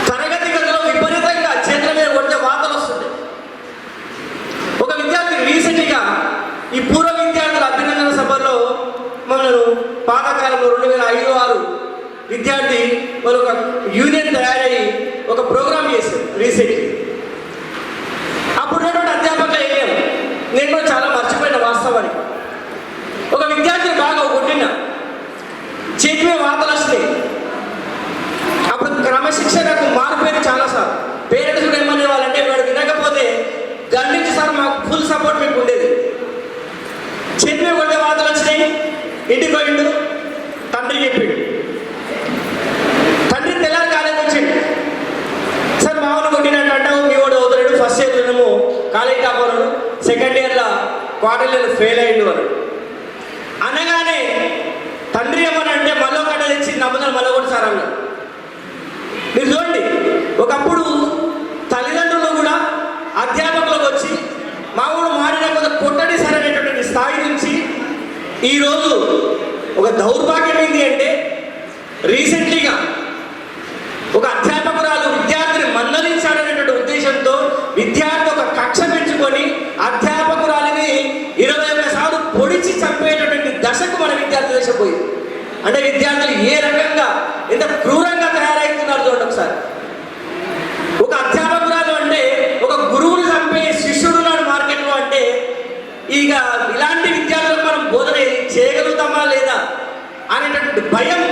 తరగతి గదిలో విపరీతంగా చేతుల మీద కొడితే వార్తలు వస్తుంది. ఒక విద్యార్థి రీసెంట్గా ఈ పూర్వ విద్యార్థుల అభినందన సభలో మనను పాతకాలంలో 2005-06 విద్యార్థి వాళ్ళు ఒక యూనియన్ తయారయ్యి ఒక ప్రోగ్రామ్ చేశారు రీసెంట్లీ. అప్పుడు ఉన్నటువంటి అధ్యాపకులు వెళ్ళాము, నేను కూడా చాలా మర్చిపోయిన వాస్తవానికి. ఒక విద్యార్థిని బాగా కొట్టిన, చేతి మీద వార్తలు వస్తాయి. అప్పుడు క్రమశిక్షణకు మారిపోయింది చాలాసార్లు. పేరెంట్స్ కూడా ఏమనే వాళ్ళంటే వాడు వినకపోతే గండించి సార్ మాకు ఫుల్ సపోర్ట్ మీకు ఉండేది. చేతి మీద కొట్టే వార్తలు వచ్చినాయి, ఇంటికి పోయిండు, తండ్రి చెప్పిండు. తండ్రి తెల్లారి కాలేజీ వచ్చిండు, సార్ మామూలు కొట్టినట్టు అంటావు, మీ వాడు వదలడు, ఫస్ట్ ఇయర్లోనేమో కాలేజీ టాపరు, సెకండ్ ఇయర్లో క్వార్టర్లో ఫెయిల్ అయ్యిండు అని అనగానే తండ్రి ఏమని అంటే మళ్ళీ గడ్డ తెచ్చి నమ్మదలు మళ్ళీ కూడా సార్ అన్నాడు. మీరు చూడండి, ఒకప్పుడు తల్లిదండ్రులు కూడా అధ్యాపకులకు వచ్చి మా ఊరు మారిన కొంత కొట్టడి సరైనటువంటి స్థాయి నుంచి ఈరోజు ఒక దౌర్భాగ్యం ఏంటి అంటే రీసెంట్లీగా ఒక అధ్యాపకురాలు విద్యార్థిని మందలించాలనేటువంటి ఉద్దేశంతో విద్యార్థి ఒక కక్ష పెంచుకొని అధ్యాపకురాలిని 21 సార్లు పొడిచి చంపేటటువంటి దశకు మన విద్యార్థి దశ పోయింది. అంటే విద్యార్థులు ఏ రకంగా ఎంత క్రూరంగా తయారవుతున్నారు చూడండి ఒకసారి. ఒక అధ్యాపకురాలు అంటే ఒక గురువుని చంపే శిష్యుడు నాడు మార్కెట్లో అంటే ఇక ఇలాంటి విద్యార్థులకు మనం బోధన చేయగలుగుతామా లేదా అనేటటువంటి భయం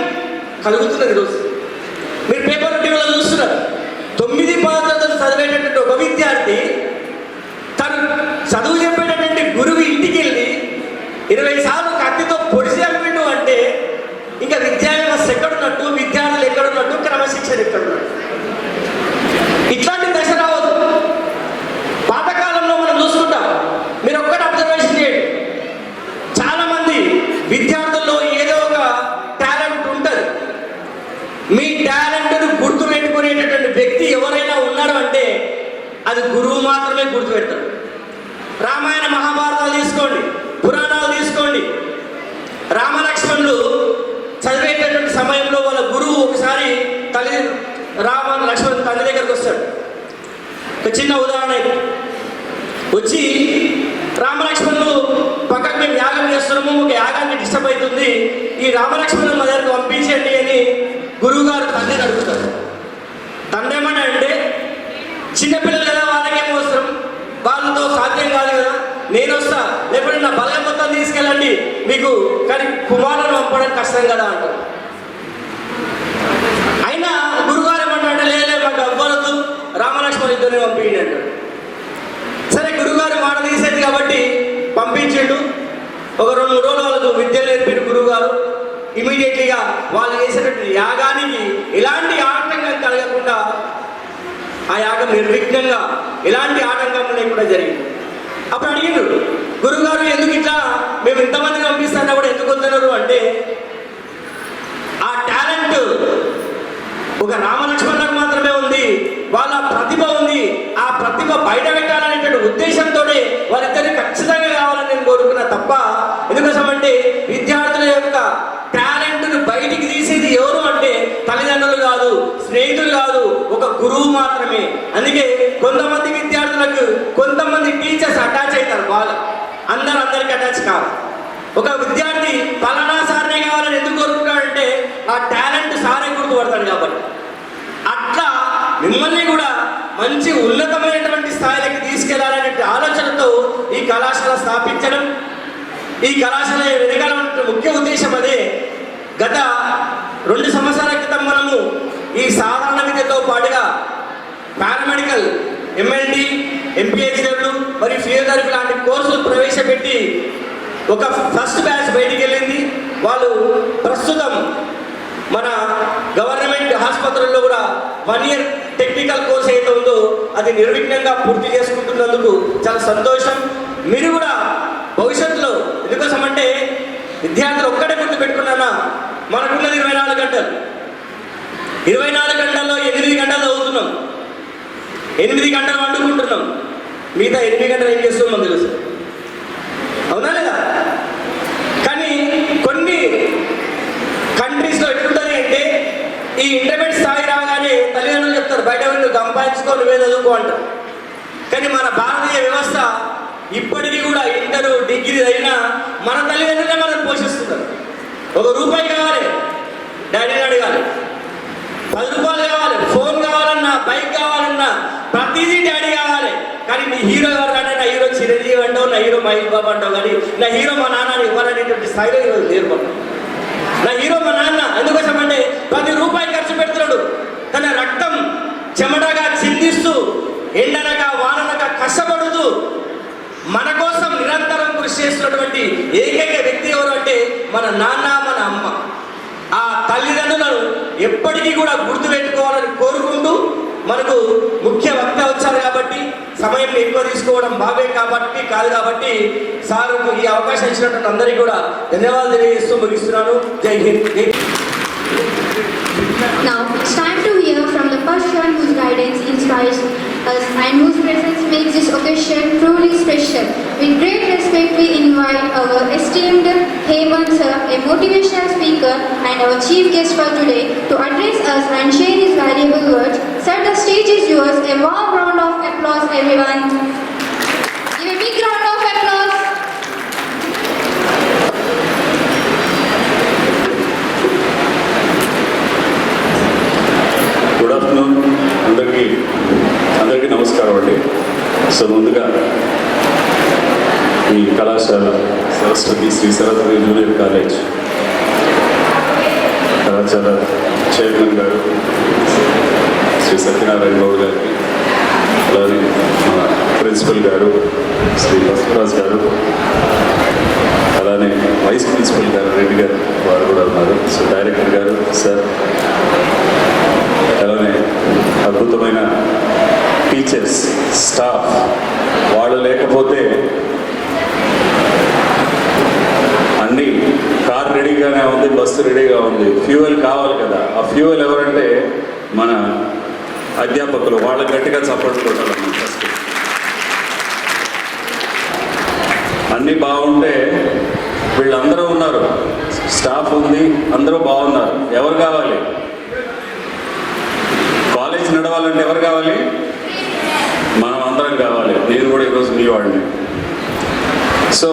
కలుగుతున్నది ఈరోజు. మీరు పేపర్ టీవీలో చూస్తున్నారు, 9 తరగతులు చదివేటటువంటి ఒక విద్యార్థి తను చదువు చెప్పేటటువంటి గురువు ఇంటికి వెళ్ళి 20 సార్లు కత్తితో పొడిసి చంపిండు అంటే ఇంకా విద్యా వ్యవస్థ ఎక్కడున్నట్టు, విద్యార్థులు ఎక్కడున్నట్టు, క్రమశిక్షణ ఎక్కడున్నట్టు. ఇట్లాంటి దశ రావద్దు. పాతకాలంలో మనం చూసుకుంటాం, మీరు ఒక్కటి అబ్జర్వేషన్ చేయండి, చాలామంది విద్యార్థుల్లో ఏదో ఒక టాలెంట్ ఉంటుంది. మీ టాలెంట్ను గుర్తుపెట్టుకునేటటువంటి వ్యక్తి ఎవరైనా ఉన్నారు అంటే అది గురువు మాత్రమే గుర్తుపెడతాడు. రామాయణ మహాభారతాలు తీసుకోండి, పురాణాలు తీసుకోండి. రామలక్ష్మణులు చదివేటటువంటి సమయంలో వాళ్ళ గురువు ఒకసారి లక్ష్మణ్ తండ్రి దగ్గరికి వస్తాడు. ఒక చిన్న ఉదాహరణ వచ్చి, రామలక్ష్మణులు పక్కకు మేము యాగం చేస్తున్నాము, ఒక యాగాన్ని డిస్టర్బ్ అవుతుంది, ఈ రామలక్ష్మణులు మా దగ్గరకు పంపించండి అని గురువు గారు తండ్రిని అడుగుతారు. తండ్రి ఏమన్నా అంటే చిన్నపిల్లలు కదా, వాళ్ళకేమో అవసరం, వాళ్ళతో సాధ్యం కాదు కదా, నేను వస్తా, లేకపోతే నా బలం మొత్తం తీసుకెళ్ళండి మీకు, కానీ కుమారులను పంపడం కష్టం కదా అంటారు. అయినా గురుగారు ఏమంటారంటే లేదు మాకు అవ్వదు, రామలక్ష్మణ ఇద్దరిని పంపించండి అంటాడు. సరే గురుగారు మాట తీసేది కాబట్టి పంపించిండు. ఒక 2-3 రోజులు వాళ్ళకు విద్య నేర్పిన గురువుగారు ఇమీడియట్లీగా వాళ్ళు చేసేటటువంటి యాగానికి ఎలాంటి ఆటంకం కలగకుండా ఆ యాగం నిర్విఘ్నంగా ఎలాంటి ఆటంకం లేకుండా జరిగింది. అప్పుడు అడిగిండు, గురువుగారు ఎందుకు ఇట్లా మేము ఇంతమందిని పంపిస్తున్నా కూడా ఎందుకు వద్దన్నారు అంటే, ఆ టాలెంట్ ఒక రామలక్ష్మణులకు మాత్రమే ఉంది, వాళ్ళ ప్రతిభ ఉంది, ఆ ప్రతిభ బయట పెట్టాలనేటువంటి ఉద్దేశంతోనే వాళ్ళిద్దరిని ఖచ్చితంగా కావాలని నేను కోరుకున్నా తప్ప, ఎందుకోసమంటే విద్యార్థుల యొక్క టాలెంట్ను బయటికి తీసేది ఎవరు అంటే తల్లిదండ్రులు కాదు, స్నేహితులు కాదు, ఒక గురువు మాత్రమే. అందుకే కొంతమంది విద్యార్థులకు కొంతమంది టీచర్స్ అటాచ్ అవుతారు బాగా, అందరికి అటాచ్ కాదు. ఒక విద్యార్థి పలానా సార్నే కావాలని ఎందుకు కోరుకుంటాడంటే ఆ టాలెంట్ సారే గుర్తుపడతాడు కాబట్టి. అట్లా మిమ్మల్ని కూడా మంచి ఉన్నతమైనటువంటి స్థాయికి తీసుకెళ్లాలనే ఆలోచనతో ఈ కళాశాల స్థాపించడం, ఈ కళాశాల వెనకాల ముఖ్య ఉద్దేశం అదే. గత 2 సంవత్సరాల క్రితం మనము ఈ సాధారణ విద్యతో పాటుగా పారామెడికల్, ఎంఎల్డి, ఎంపీహెచ్డబ్ల్యూ మరియు ఫిజియోథెరపీ లాంటి కోర్సులు ప్రవేశపెట్టి ఒక ఫస్ట్ బ్యాచ్ బయటికి వెళ్ళింది. వాళ్ళు ప్రస్తుతం మన గవర్నమెంట్ ఆసుపత్రుల్లో కూడా 1 ఇయర్ టెక్నికల్ కోర్స్ ఏదైతే ఉందో అది నిర్విఘ్నంగా పూర్తి చేసుకుంటున్నందుకు చాలా సంతోషం. మీరు కూడా భవిష్యత్తులో ఎందుకోసం అంటే విద్యార్థులు ఒక్కటే గుర్తు పెట్టుకున్నానా, మనకున్నది 24 గంటలు. 24 గంటల్లో 8 గంటలు చదువుతున్నాం, 8 గంటలు వండుకుంటున్నాం, మిగతా 8 గంటలు ఏం చేస్తున్నాం తెలుసు, అవునా లేదా? కానీ కొన్ని కంట్రీస్లో ఎట్లుంటుంది అంటే ఈ ఇంటర్మీడియట్ స్థాయి రాగానే తల్లిదండ్రులు చెప్తారు బయట వెళ్ళి సంపాదించుకో, నువ్వే చదువుకో అంటారు. కానీ మన భారతీయ వ్యవస్థ ఇప్పటికీ కూడా ఇంటర్, డిగ్రీ అయినా మన తల్లిదండ్రులే మనల్ని పోషిస్తున్నారు. 1 రూపాయి కావాలి డాడీని అడగాలి, 10 రూపాయలు కావాలి, ఫోన్ కావాలన్నా, బైక్ కావాలన్నా ప్రతిదీ డాడీ కావాలి. కానీ నీ హీరో ఎవరు అంటే నా హీరో చిరంజీవి అంటావు, నా హీరో మహేష్ బాబు అంటావు, కానీ నా హీరో మా నాన్న ఇవ్వాలనేటువంటి స్థాయిలో ఈరోజు నేర్పడతాం. నా హీరో మా నాన్న ఎందుకోసం అంటే 10 రూపాయలు ఖర్చు పెడుతున్నాడు, తన రక్తం చెమటగా చిందిస్తూ ఎండనగా వాననగా కష్టపడుతూ మన కోసం నిరంతరం కృషి చేస్తున్నటువంటి ఏకైక వ్యక్తి ఎవరు అంటే మన నాన్న, మన అమ్మ. ఆ తల్లిదండ్రులను ఎప్పటికీ కూడా గుర్తుపెట్టుకోవాలని కోరుకుంటూ మనకు ముఖ్య వక్త వచ్చారు కాబట్టి సమయం ఎక్కువ తీసుకోవడం బాబే కాదు కాబట్టి సార్కు ఈ అవకాశం ఇచ్చినటువంటి అందరికీ కూడా ధన్యవాదాలు తెలియజేస్తూ ముగిస్తున్నాను. జై Hind. Now it's time to hear from the person whose guidance inspires us and whose presence makes this occasion truly special. With great respect, we invite our esteemed Hemant sir, a motivational speaker and our chief guest for today, to address us and share his valuable words. Sir, the stage is yours. A warm round of applause, everyone. Give a big round of applause. Good afternoon అందరికీ నమస్కారం అండి. So ముందుగా ఈ కళాశాల Saraswati Shri Saraswati junior college కళాశాల chairman గారు శ్రీ సత్యనారాయణ గౌడ్ గారికి, అలాగే మన ప్రిన్సిపల్ గారు శ్రీ బసవరాజ్ గారు, అలానే వైస్ ప్రిన్సిపల్ గారు రెడ్డి గారు వారు కూడా ఉన్నారు. సో డైరెక్టర్ గారు సార్, అలానే అద్భుతమైన టీచర్స్, స్టాఫ్, వాళ్ళు లేకపోతే అన్నీ కార్ రెడీగానే ఉంది, బస్సు రెడీగా ఉంది, ఫ్యూయల్ కావాలి కదా. ఆ ఫ్యూయల్ ఎవరంటే మన అధ్యాపకులు. వాళ్ళ గట్టిగా సపోర్ట్ కొట్టాలన్నమాట. ఫస్ట్ అన్నీ బాగుంటే వీళ్ళందరూ ఉన్నారు, స్టాఫ్ ఉంది, అందరూ బాగున్నారు. ఎవరు కావాలి? కాలేజ్ నడవాలంటే ఎవరు కావాలి? మనం అందరం కావాలి. నేను కూడా ఈరోజు మీ వాడిని. సో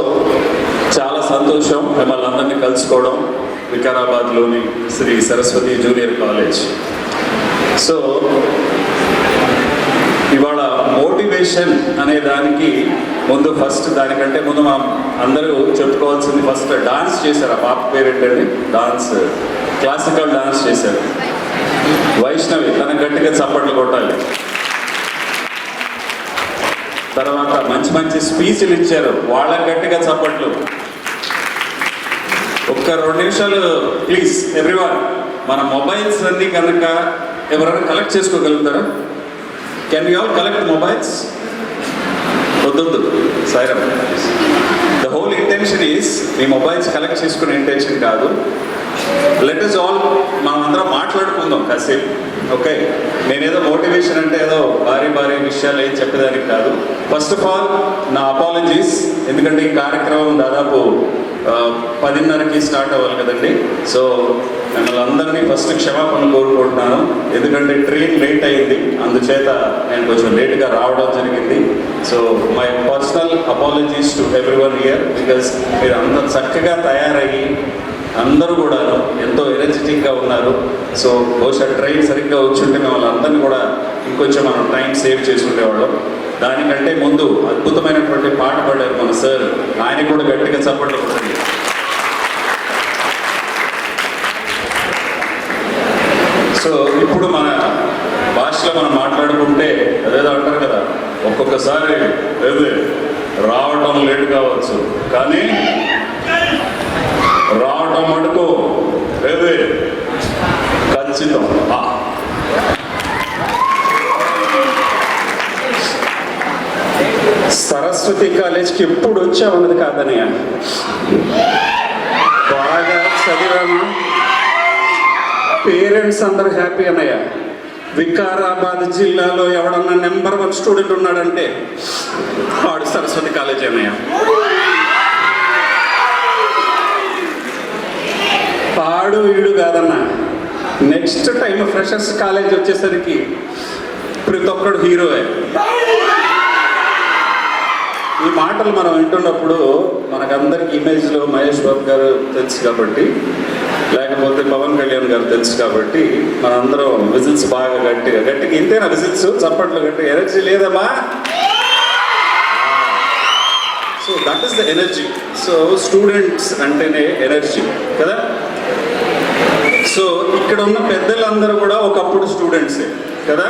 చాలా సంతోషం మిమ్మల్ని అందరినీ కలుసుకోవడం వికారాబాద్లోని Sri Saraswati junior college. So ఇవాళ మోటివేషన్ అనే దానికి ముందు దానికంటే ముందు మా అందరూ చెప్పుకోవాల్సింది, ఫస్ట్ డాన్స్ చేశారు. ఆ పాప పేరు ఏంటండి? డాన్స్, క్లాసికల్ డాన్స్ చేశారు. వైష్ణవి, తన గట్టిగా చప్పట్లు కొట్టాలి. తర్వాత మంచి మంచి స్పీచ్లు ఇచ్చారు, వాళ్ళకి గట్టిగా చప్పట్లు. ఒక్క 2 నిమిషాలు ప్లీజ్ ఎవ్రీవన్. మన మొబైల్స్ అన్నీ కనుక ఎవరైనా కలెక్ట్ చేసుకోగలుగుతారా? Can you all collect mobiles? వద్దు Sairam. The whole intention is, మీ మొబైల్స్ కలెక్ట్ చేసుకునే ఇంటెన్షన్ కాదు. లెట్ us ఆల్ మనం అందరం మాట్లాడుకుందాం కాసేపు. ఓకే, నేనేదో మోటివేషన్ అంటే ఏదో భారీ విషయాలు ఏం చెప్పేదానికి కాదు. ఫస్ట్ ఆఫ్ ఆల్ నా అపాలజీస్, ఎందుకంటే ఈ కార్యక్రమం దాదాపు 10:30కి స్టార్ట్ అవ్వాలి కదండి. సో మిమ్మల్ని అందరినీ ఫస్ట్ క్షమాపణలు కోరుకుంటున్నాను, ఎందుకంటే ట్రైన్ లేట్ అయింది, అందుచేత నేను కొంచెం లేట్గా రావడం జరిగింది. So my personal apologies to everyone here, because మీరు అంత చక్కగా తయారయ్యి అందరూ కూడా ఎంతో ఎనర్జెటిక్గా ఉన్నారు. సో బహుశా ట్రైన్ సరిగ్గా వచ్చుంటే మిమ్మల్ని అందరినీ కూడా ఇంకొంచెం మనం టైం సేవ్ చేసి ఉండేవాళ్ళం. దానికంటే ముందు అద్భుతమైనటువంటి పాట పాడారు మన సార్, ఆయన కూడా గట్టిగా చప్పట్లు కొట్టండి. సో ఇప్పుడు మన భాషలో మనం మాట్లాడుకుంటే అదేదో అంటారు కదా, ఒక్కొక్కసారి ఏది రావటం లేట్ కావచ్చు కానీ రావటం మటుకు ఏది ఖచ్చితం. సరస్వతి కాలేజ్కి ఎప్పుడు వచ్చామన్నది కాదనయ్య, బాగా చదివామా, పేరెంట్స్ అందరూ హ్యాపీ అన్నయ్య. వికారాబాద్ జిల్లాలో ఎవడన్నా నెంబర్ 1 స్టూడెంట్ ఉన్నాడంటే వాడు సరస్వతి కాలేజ్ అన్నయ్య. పాడు ఈడు కాదన్నా, నెక్స్ట్ టైం ఫ్రెషర్స్ కాలేజ్ వచ్చేసరికి ప్రతి ఒక్కడు హీరోయే. ఈ మాటలు మనం వింటున్నప్పుడు మనకందరికి ఇమేజ్లో మహేష్ బాబు గారు తెలుసు కాబట్టి, లేకపోతే పవన్ కళ్యాణ్ గారు తెలుసు కాబట్టి మనందరం విజిల్స్ బాగా గట్టిగా ఇంతేనా విజిల్స్ చప్పట్లు గట్టిగా, ఎనర్జీ లేదమ్మా. So that is the energy. So students అంటేనే ఎనర్జీ కదా. సో ఇక్కడ ఉన్న పెద్దలందరూ కూడా ఒకప్పుడు స్టూడెంట్సే కదా,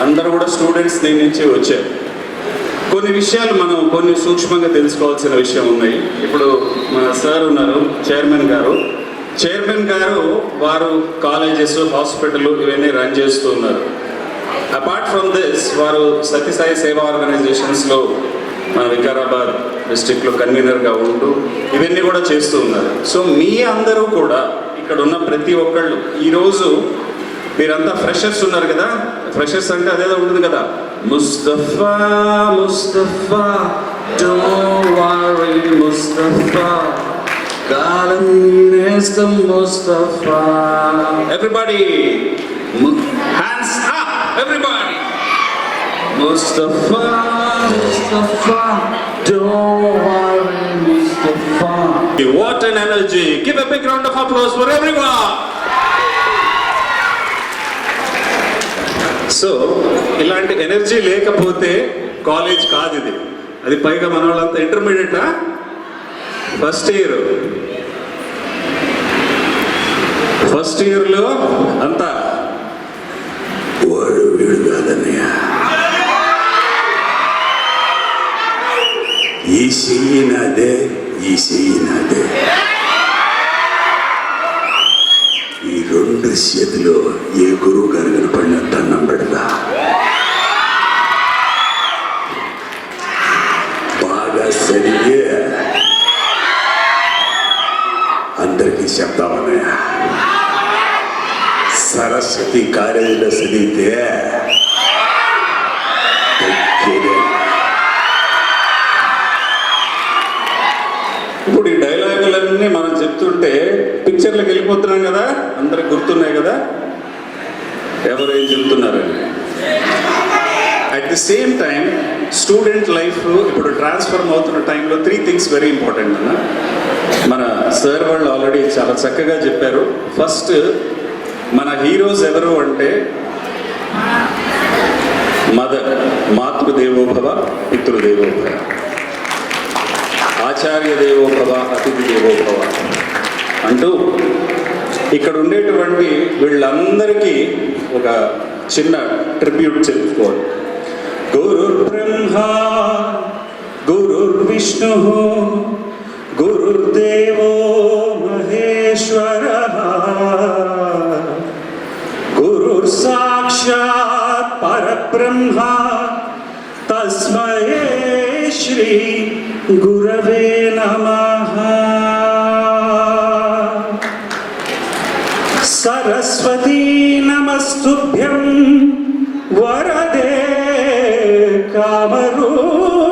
అందరూ కూడా స్టూడెంట్స్ దీని నుంచి వచ్చారు. కొన్ని విషయాలు మనం కొన్ని సూక్ష్మంగా తెలుసుకోవాల్సిన విషయం ఉన్నాయి. ఇప్పుడు మన సార్ ఉన్నారు, చైర్మన్ గారు వారు కాలేజెస్, హాస్పిటల్ ఇవన్నీ రన్ చేస్తూ ఉన్నారు. అపార్ట్ ఫ్రమ్ దిస్ వారు సత్యసాయి సేవా ఆర్గనైజేషన్స్లో మన వికారాబాద్ డిస్ట్రిక్ట్లో కన్వీనర్గా ఉంటూ ఇవన్నీ కూడా చేస్తూ ఉన్నారు. సో మీ అందరూ కూడా ఇక్కడ ఉన్న ప్రతి ఒక్కళ్ళు ఈరోజు మీరంతా ఫ్రెషర్స్ ఉన్నారు కదా. ఫ్రెషర్స్ అంటే అదేదో ఉంటుంది కదా, ముస్తఫా ముస్తఫా డోంట్ వరీ ముస్తఫా కాలం నేస్తం Mustafa. Everybody hands up, everybody Mustafa Mustafa don't worry Mustafa. What an energy. Give a big round of applause for everyone. So ఇలాంటి ఎనర్జీ లేకపోతే కాలేజ్ కాదు ఇది. అది పైగా మన వాళ్ళంతా ఇంటర్మీడియటా, ఫస్ట్ ఇయర్లో అంతా వాడు వీడు కాదన్నయ్య, ఈ చెయ్యి నాదే, ఈ చెయ్యి నాదే, ఈ 2 చేతిలో ఏ గురువు గారు కనపడినట్టు అన్నం పెడతా, బాగా సరిగే అందరికీ చెప్తామన్నయ్య. సరస్వతి కాలేజీలో చదివితే ఇప్పుడు ఈ డైలాగులన్నీ మనం చెప్తుంటే పిక్చర్లకు వెళ్ళిపోతున్నాం కదా, అందరికి గుర్తున్నాయి కదా ఎవరు ఏం చెప్తున్నారని. At the same time student life ఇప్పుడు ట్రాన్స్ఫర్మ్ అవుతున్న టైంలో 3 థింగ్స్ వెరీ ఇంపార్టెంట్ అన్న. మన సార్ వాళ్ళు ఆల్రెడీ చాలా చక్కగా చెప్పారు. ఫస్ట్ మన హీరోస్ ఎవరు అంటే మదర్, మాతృదేవోభవ పితృదేవోభవ, ఆచార్య దేవోభవ అతిథి దేవోభవ అంటూ ఇక్కడ ఉండేటువంటి వీళ్ళందరికీ ఒక చిన్న ట్రిబ్యూట్ చెప్పుకోవాలి. గురుర్ బ్రహ్మ గురుర్ విష్ణు గురుర్దేవో మహేశ్వర గురుర్ సాక్షాత్ పరబ్రహ్మ తస్మై శ్రీ గురవే నమః. సరస్వతీ నమస్తుభ్యం వరదే కామరూపిణి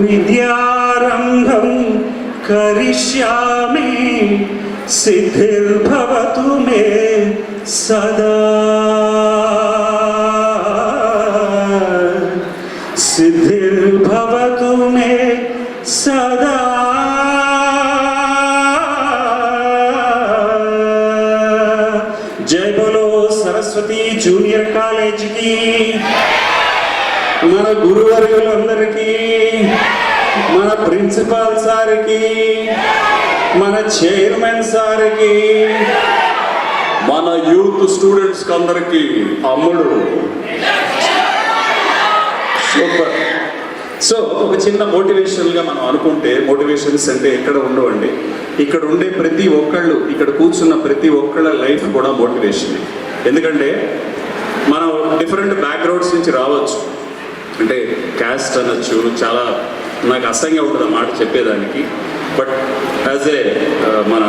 విద్యారంభం కరిష్యామి సిద్ధిర్భవతు మే సదా, సిద్ధిర్భవతు మే సదా. జై బోలో సరస్వతి జూనియర్ కాలేజీకి, మన గురువర్యులందరికీ, మన ప్రిన్సిపాల్ సార్కి, మన చైర్మన్ సార్కి, మన యూత్ స్టూడెంట్స్ అందరికీ అమ్ముడు. సూపర్. సో ఒక చిన్న మోటివేషనల్గా మనం అనుకుంటే, మోటివేషన్స్ అంటే ఎక్కడ ఉండవండి, ఇక్కడ ఉండే ప్రతి ఒక్కళ్ళు, ఇక్కడ కూర్చున్న ప్రతి ఒక్కళ్ళ లైఫ్ కూడా మోటివేషన్. ఎందుకంటే మనం డిఫరెంట్ బ్యాక్గ్రౌండ్స్ నుంచి రావచ్చు, అంటే క్యాస్ట్ అనొచ్చు, చాలా నాకు అసహ్యంగా ఉంటుంది ఆ మాట చెప్పేదానికి. బట్ యాజ్ ఏ మన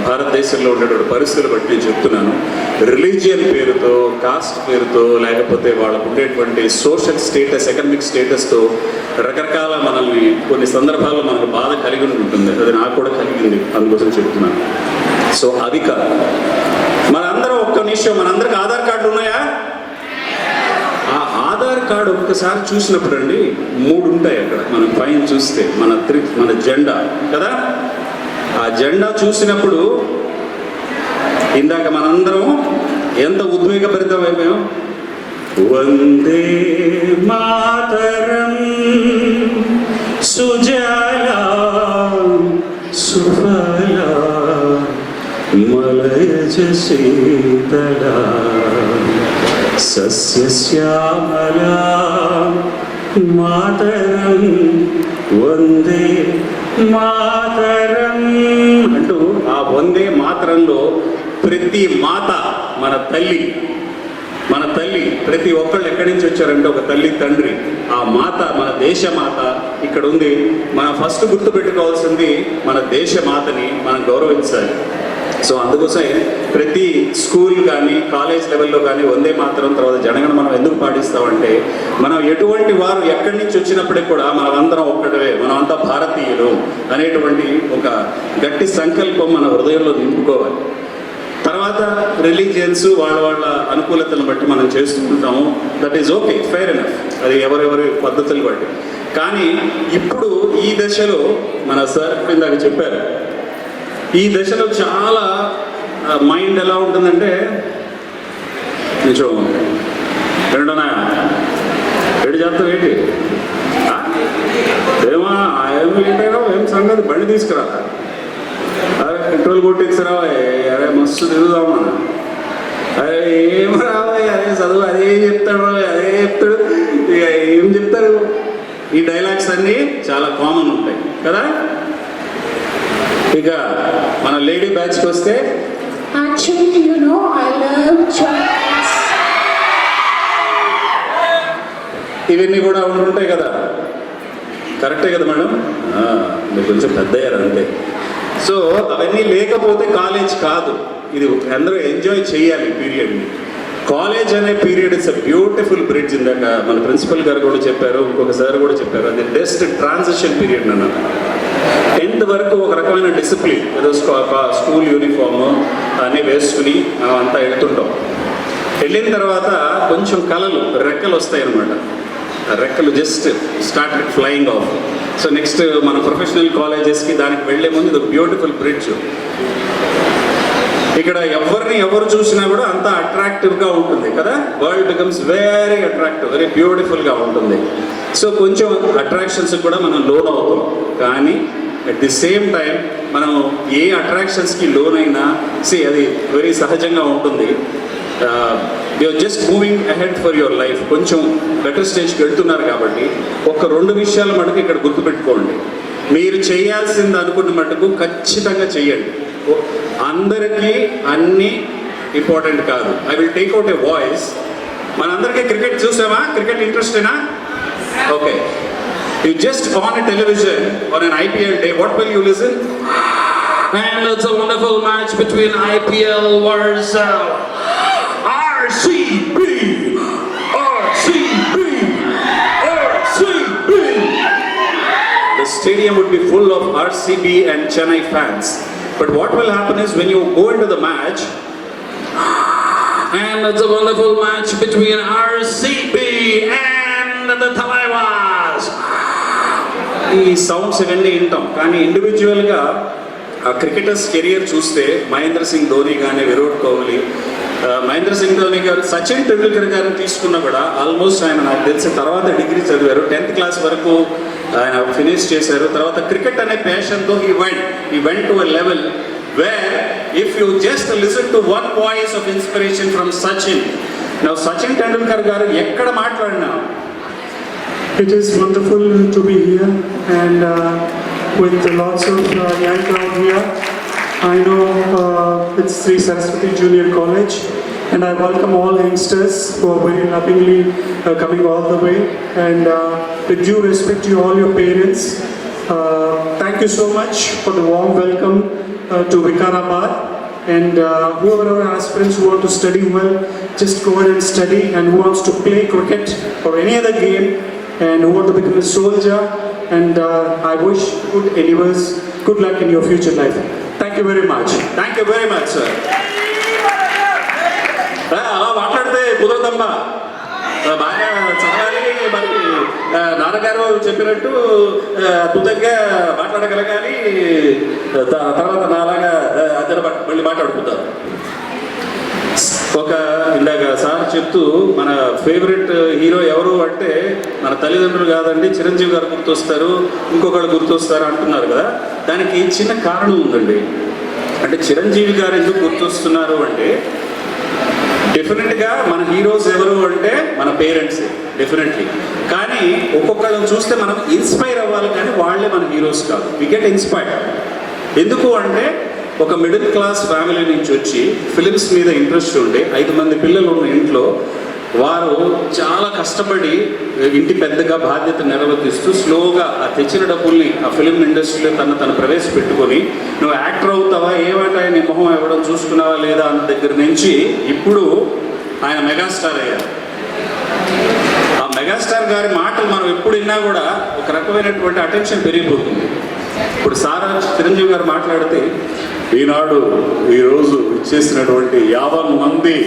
భారతదేశంలో ఉండేటువంటి పరిస్థితులు బట్టి నేను చెప్తున్నాను, రిలీజియన్ పేరుతో, కాస్ట్ పేరుతో, లేకపోతే వాళ్ళకు ఉండేటువంటి సోషల్ స్టేటస్, ఎకనామిక్ స్టేటస్తో రకరకాల మనల్ని కొన్ని సందర్భాల్లో మనకు బాధ కలిగి ఉంటుంది. అది నాకు కూడా కలిగింది, అందుకోసం చెప్తున్నాను. సో అది కాదు, మనందరం ఒక్క నిమిషం, మనందరికి ఆధార్ కార్డు ఉన్నాయా? ఆ ఆధార్ కార్డు ఒక్కసారి చూసినప్పుడు అండి 3 ఉంటాయి అక్కడ. మనం పైన చూస్తే మన జెండా కదా, ఆ జెండా చూసినప్పుడు ఇందాక మనందరం ఎంత ఉద్వేగభరితం అయిపోయాం. వందే మాతరం సుజలా సుఫలా మలయజ శీతలా సస్యశ్యామలా మాతరం వందే మాతరం అంటూ ఆ వందే మాతరంలో ప్రతి మాత మన తల్లి, ప్రతి ఒక్కళ్ళు ఎక్కడి నుంచి వచ్చారంటే ఒక తల్లి, తండ్రి. ఆ మాత మన దేశమాత ఇక్కడ ఉంది. మనం ఫస్ట్ గుర్తుపెట్టుకోవాల్సింది మన దేశమాతని మనం గౌరవించాలి. సో అందుకోసం ప్రతి స్కూల్ కానీ కాలేజ్ లెవెల్లో కానీ వందే మాతరం, తర్వాత జనగణ మనం ఎందుకు పాటిస్తామంటే, మనం ఎటువంటి వారు ఎక్కడి నుంచి వచ్చినప్పటికీ కూడా మనం అందరం ఒక్కటే, మనం అంతా భారతీయులు అనేటువంటి ఒక గట్టి సంకల్పం మన హృదయంలో నింపుకోవాలి. తర్వాత రిలీజియన్స్ వాళ్ళ అనుకూలతలను బట్టి మనం చేస్తుంటాము, that is okay, fair enough, అది ఎవరెవరి పద్ధతులు బట్టి. కానీ ఇప్పుడు ఈ దశలో మన సార్ ఇందాక చెప్పారు, ఈ దశలో చాలా మైండ్ ఎలా ఉంటుందంటే, కొంచెం రెండునా ఏడు చేస్తావు ఏంటి, ఏమా ఏంటైనా ఏం సంగతి, బండి తీసుకురా, అరే పెట్రోల్ కొట్టించరావా, అరే మస్తు తిరుగుదామా, అరే ఏం రావా, అదే చదువు, అదే చెప్తాడు, అదే చెప్తాడు, ఇక ఏం చెప్తారు. ఈ డైలాగ్స్ అన్నీ చాలా కామన్ ఉంటాయి కదా. ఇక మన లేడీ బ్యాచ్కి వస్తే, Actually, you know, I love chocolates. ఇవన్నీ కూడా ఉంటుంటాయి కదా, కరెక్టే కదా మేడం, మీరు కొంచెం పెద్ద అయ్యారు అంతే. సో అవన్నీ లేకపోతే కాలేజ్ కాదు, ఇది అందరూ ఎంజాయ్ చేయాలి పీరియడ్ని. కాలేజ్ అనే period it's a beautiful bridge. ఇందాక మన ప్రిన్సిపల్ గారు కూడా చెప్పారు, ఇంకొకసారి కూడా చెప్పారు, అది బెస్ట్ ట్రాన్సిషన్ పీరియడ్ అన్నారు. 10th వరకు ఒక రకమైన డిసిప్లిన్, ఏదో స్కూల్ యూనిఫామ్ అన్నీ వేసుకుని అంతా వెళ్తుంటాం. వెళ్ళిన తర్వాత కొంచెం కళలు, రెక్కలు వస్తాయి అన్నమాట. రెక్కలు just start flying of. So next మన ప్రొఫెషనల్ కాలేజెస్కి దానికి వెళ్ళే ముందు ఇది బ్యూటిఫుల్ బ్రిడ్జ్. ఇక్కడ ఎవరు చూసినా కూడా అంత అట్రాక్టివ్గా ఉంటుంది కదా. World becomes very attractive, very బ్యూటిఫుల్గా ఉంటుంది. సో కొంచెం అట్రాక్షన్స్ కూడా మనం లోన్ అవుతాం, కానీ అట్ ది సేమ్ టైం మనం ఏ అట్రాక్షన్స్కి లోన్ అయినా అది వెరీ సహజంగా ఉంటుంది. You're just moving ahead for your life. కొంచెం బెటర్ స్టేజ్కి వెళ్తున్నారు కాబట్టి ఒక 2 విషయాల మటుకు ఇక్కడ గుర్తుపెట్టుకోండి. మీరు చేయాల్సింది అనుకున్న మటుకు ఖచ్చితంగా చెయ్యండి. అందరికీ అన్నీ ఇంపార్టెంట్ కాదు. I will take out a voice. మనందరికీ క్రికెట్ చూసామా? క్రికెట్ ఇంట్రెస్టేనా? Okay, you just on a television on an IPL day, what will you listen? And it's a wonderful match between IPL versus RCB. The stadium would be full of RCB and Chennai fans. But what will happen is when you go into the match, and it's a wonderful match between RCB and the Thalaiwas. ఈ sounds ఇవన్నీ వింటాం, కానీ ఇండివిజువల్గా ఆ cricketers career చూస్తే మహేంద్ర సింగ్ ధోని కానీ విరాట్ కోహ్లీ, మహేంద్ర సింగ్ ధోని గారు, సచిన్ టెండూల్కర్ గారిని తీసుకున్నా కూడా ఆల్మోస్ట్ ఆయన నాకు తెలిసిన తర్వాత డిగ్రీ చదివారు, 10th క్లాస్ వరకు ఆయన ఫినిష్ చేశారు. తర్వాత క్రికెట్ అనే ప్యాషన్తో ఈ went to a level where if you just listen to one voice of inspiration from Sachin. Sachin Tendulkar గారు ఎక్కడ మాట్లాడినా It is wonderful to be here and with lots of young crowd here. I know it's Sri Saraswati Junior College and I welcome all youngsters who are very lovingly coming all the way, and with due respect to all your parents, thank you so much for the warm welcome to Vikarabad. And whoever are aspirants who want to study well, just go ahead and study, and who wants to play cricket or any other game and who want to become a soldier, and I wish good endeavors, good luck in your future life. Thank you very much. Thank you very much sir. అలా మాట్లాడితే కుదరదమ్మా, బాగా చదవాలి. మరి నాన్నగారు చెప్పినట్టు అద్భుతంగా మాట్లాడగలగాలి. తర్వాత నాలాగా అద్దరు మళ్ళీ మాట్లాడుకుంటారు. ఒక ఇందాక సార్ చెప్తూ మన ఫేవరెట్ హీరో ఎవరు అంటే మన తల్లిదండ్రులు కాదండి, చిరంజీవి గారు గుర్తొస్తారు, ఇంకొకళ్ళు గుర్తొస్తారు అంటున్నారు కదా. దానికి చిన్న కారణం ఉందండి. అంటే చిరంజీవి గారు ఎందుకు గుర్తొస్తున్నారు అంటే, డెఫినెట్గా మన హీరోస్ ఎవరు అంటే మన పేరెంట్స్ డెఫినెట్లీ. కానీ ఒక్కొక్కళ్ళని చూస్తే మనం ఇన్స్పైర్ అవ్వాలి, కానీ వాళ్ళే మన హీరోస్ కాదు. We get inspired. ఎందుకు అంటే ఒక మిడిల్ క్లాస్ ఫ్యామిలీ నుంచి వచ్చి ఫిలిమ్స్ మీద ఇంట్రెస్ట్ ఉండి 5 మంది పిల్లలు ఉన్న ఇంట్లో వారు చాలా కష్టపడి ఇంటి పెద్దగా బాధ్యత నిర్వర్తిస్తూ స్లోగా ఆ తెచ్చిన డబ్బుల్ని ఆ ఫిలిం ఇండస్ట్రీలో తను ప్రవేశపెట్టుకొని, నువ్వు యాక్టర్ అవుతావా, ఏమంటే నీ మొహం ఇవ్వడం చూసుకున్నావా లేదా అన్న దగ్గర నుంచి ఇప్పుడు ఆయన మెగాస్టార్ అయ్యారు. ఆ మెగాస్టార్ గారి మాటలు మనం ఎప్పుడు విన్నా కూడా ఒక రకమైనటువంటి అటెన్షన్ పెరిగిపోతుంది. ఇప్పుడు సారా చిరంజీవి గారు మాట్లాడితే, ఈరోజు ఇచ్చేసినటువంటి 50 మంది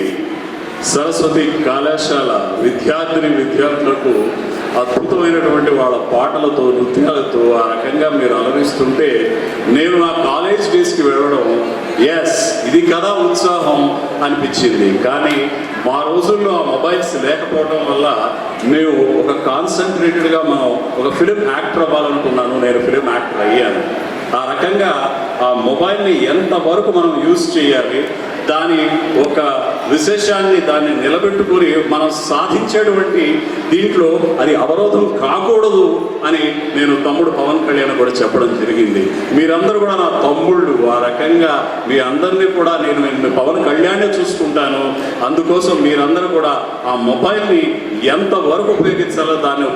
సరస్వతి కళాశాల విద్యార్థులకు అద్భుతమైనటువంటి వాళ్ళ పాటలతో, నృత్యాలతో ఆ రకంగా మీరు అలరిస్తుంటే నేను నా కాలేజ్ డేస్కి వెళ్ళడం ఇది కదా ఉత్సాహం అనిపించింది. కానీ మా రోజుల్లో ఆ మొబైల్స్ లేకపోవడం వల్ల నేను ఒక కాన్సన్ట్రేటెడ్గా మనం ఒక ఫిలిం యాక్టర్ అవ్వాలనుకున్నాను. నేను ఫిలిం యాక్టర్ అయ్యాను. ఆ రకంగా ఆ మొబైల్ని ఎంతవరకు మనం యూజ్ చేయాలి, దాని ఒక విశేషాన్ని దాన్ని నిలబెట్టుకుని మనం సాధించేటువంటి దీంట్లో అది అవరోధం కాకూడదు అని నేను తమ్ముడు పవన్ కళ్యాణ్ కూడా చెప్పడం జరిగింది. మీరందరూ కూడా నా తమ్ముళ్ళు. ఆ రకంగా మీ అందరినీ కూడా నేను పవన్ కళ్యాణ్నే చూసుకుంటాను. అందుకోసం మీరందరూ కూడా ఆ మొబైల్ని ఎంతవరకు ఉపయోగించాలో దాన్ని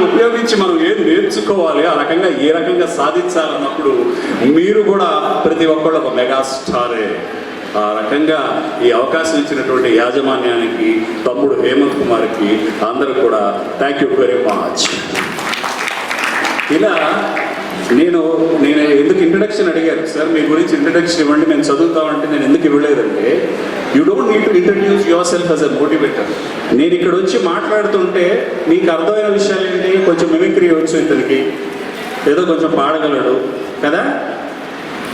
ఉపయోగించి మనం ఏం నేర్చుకోవాలి, ఆ రకంగా ఏ రకంగా సాధించాలన్నప్పుడు మీరు కూడా ప్రతి ఒక్కళ్ళు ఒక మెగాస్టారే. ఆ రకంగా ఈ అవకాశం ఇచ్చినటువంటి యాజమాన్యానికి, తమ్ముడు హేమంత్ కుమార్కి అందరూ కూడా థ్యాంక్ యూ వెరీ మచ్. ఇలా నేను ఎందుకు ఇంట్రడక్షన్ అడిగారు సార్, మీ గురించి ఇంట్రడక్షన్ ఇవ్వండి మేము చదువుతామంటే నేను ఎందుకు ఇవ్వలేదంటే, you don't need to introduce your self as a motivator. నేను ఇక్కడ వచ్చి మాట్లాడుతుంటే మీకు అర్థమైన విషయాలు ఏంటి, కొంచెం మిమిక్రీ వచ్చు, ఇతనికి ఏదో కొంచెం పాడగలడు కదా,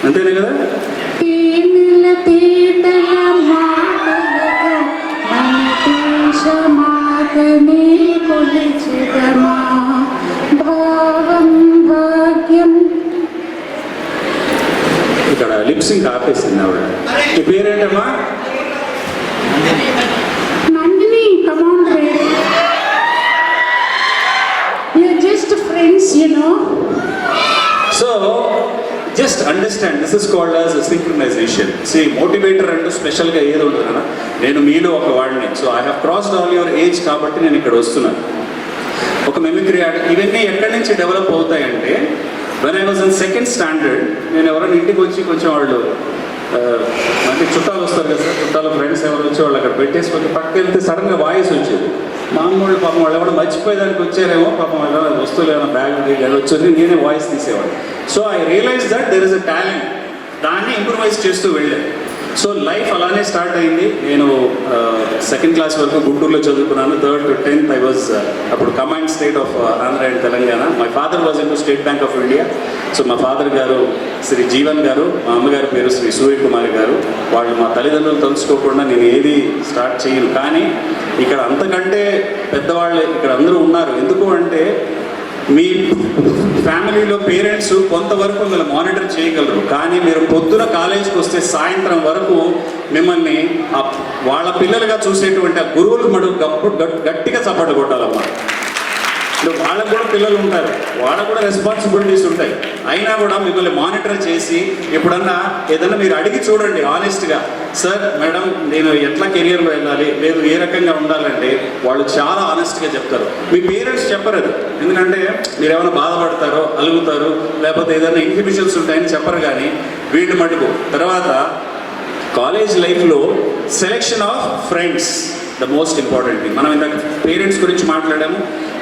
అంతేనే కదా. ఇక్కడ లిప్సింగ్ ఆపేసింది ఆవిడ. ఈ పేరేంటమ్మా? Nandini, come on, Ray. You're just friends, you know. So, just understand, this is called as a synchronization. See, motivator and special గా ఏదో ఉంటుంది కదా, నేను మీలో ఒక వాడిని. So I have crossed all your age కాబట్టి నేను ఇక్కడ వస్తున్నాను. ఒక మిమిక్రీ ఇవన్నీ ఎక్కడి నుంచి డెవలప్ అవుతాయంటే, when I was in 2nd standard, నేను ఎవరైనా ఇంటికి వచ్చి కొంచెం వాళ్ళు అంటే చుట్టాలు వస్తారు కదా సార్, చుట్టాల ఫ్రెండ్స్ ఎవరు వచ్చి వాళ్ళు అక్కడ పెట్టేసి కొంచెం పక్కకి వెళ్తే సడన్గా వాయిస్ వచ్చేది. మామూలు పాపం వాళ్ళు ఎవరైనా మర్చిపోయేదానికి వచ్చారేమో, పాపం వాళ్ళు వస్తువులు ఏమైనా బ్యాగ్ వచ్చేది, నేనే వాయిస్ తీసేవాడు. So I realise that there is a talent. దాన్ని ఇంప్రూవైజ్ చేస్తూ వెళ్ళాను. సో లైఫ్ అలానే స్టార్ట్ అయింది. నేను సెకండ్ క్లాస్ వరకు గుంటూరులో చదువుకున్నాను. 3rd to 10th I was అప్పుడు command state of Andhra and Telangana. My father was in State Bank of India. So మా ఫాదర్ గారు శ్రీ జీవన్ గారు, మా అమ్మగారి పేరు శ్రీ సూర్యకుమారి గారు. వాళ్ళు మా తల్లిదండ్రులు తలుచుకోకుండా నేను ఏది స్టార్ట్ చేయను. కానీ ఇక్కడ అంతకంటే పెద్దవాళ్ళు ఇక్కడ అందరూ ఉన్నారు. ఎందుకు అంటే మీ ఫ్యామిలీలో పేరెంట్స్ కొంతవరకు మిమ్మల్ని మానిటర్ చేయగలరు, కానీ మీరు పొద్దున కాలేజీకి వస్తే సాయంత్రం వరకు మిమ్మల్ని వాళ్ళ పిల్లలుగా చూసేటువంటి ఆ గురువులకు గట్టిగా చప్పట్లు కొట్టాలన్నమాట. వాళ్ళకు కూడా పిల్లలు ఉంటారు, వాళ్ళకు కూడా రెస్పాన్సిబిలిటీస్ ఉంటాయి. అయినా కూడా మిమ్మల్ని మానిటర్ చేసి ఎప్పుడన్నా ఏదన్నా మీరు అడిగి చూడండి ఆనెస్ట్గా, సార్ మేడం నేను ఎట్లా కెరియర్లో వెళ్ళాలి, లేదు ఏ రకంగా ఉండాలంటే వాళ్ళు చాలా ఆనెస్ట్గా చెప్తారు. మీ పేరెంట్స్ చెప్పరు అది, ఎందుకంటే మీరు ఏమైనా బాధపడతారో, అలుగుతారు, లేకపోతే ఏదైనా ఇన్హిబిషన్స్ ఉంటాయని చెప్పరు. కానీ వీటి మటుకు తర్వాత కాలేజ్ లైఫ్లో selection of friends the most important thing. మనం ఇందాక పేరెంట్స్ గురించి మాట్లాడాము,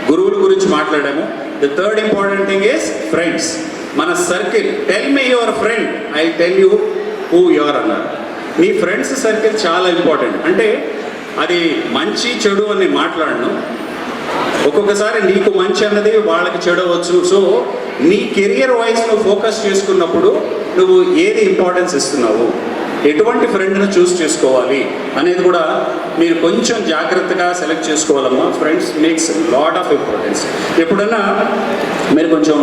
గురువుల గురించి మాట్లాడాము. The third important thing is friends. మన circle. Tell me your friend, I tell you who your అన్నారు. మీ ఫ్రెండ్స్ సర్కిల్ చాలా ఇంపార్టెంట్. అంటే అది మంచి చెడు అని మాట్లాడను. ఒక్కొక్కసారి నీకు మంచి అన్నది వాళ్ళకి చెడు అవ్వచ్చు. సో నీ కెరియర్ వైజ్లో ఫోకస్ చేసుకున్నప్పుడు నువ్వు ఏది ఇంపార్టెన్స్ ఇస్తున్నావు, ఎటువంటి ఫ్రెండ్ని చూస్ చేసుకోవాలి అనేది కూడా మీరు కొంచెం జాగ్రత్తగా సెలెక్ట్ చేసుకోవాలమ్మా. Friends makes lot of importance. ఎప్పుడన్నా మీరు కొంచెం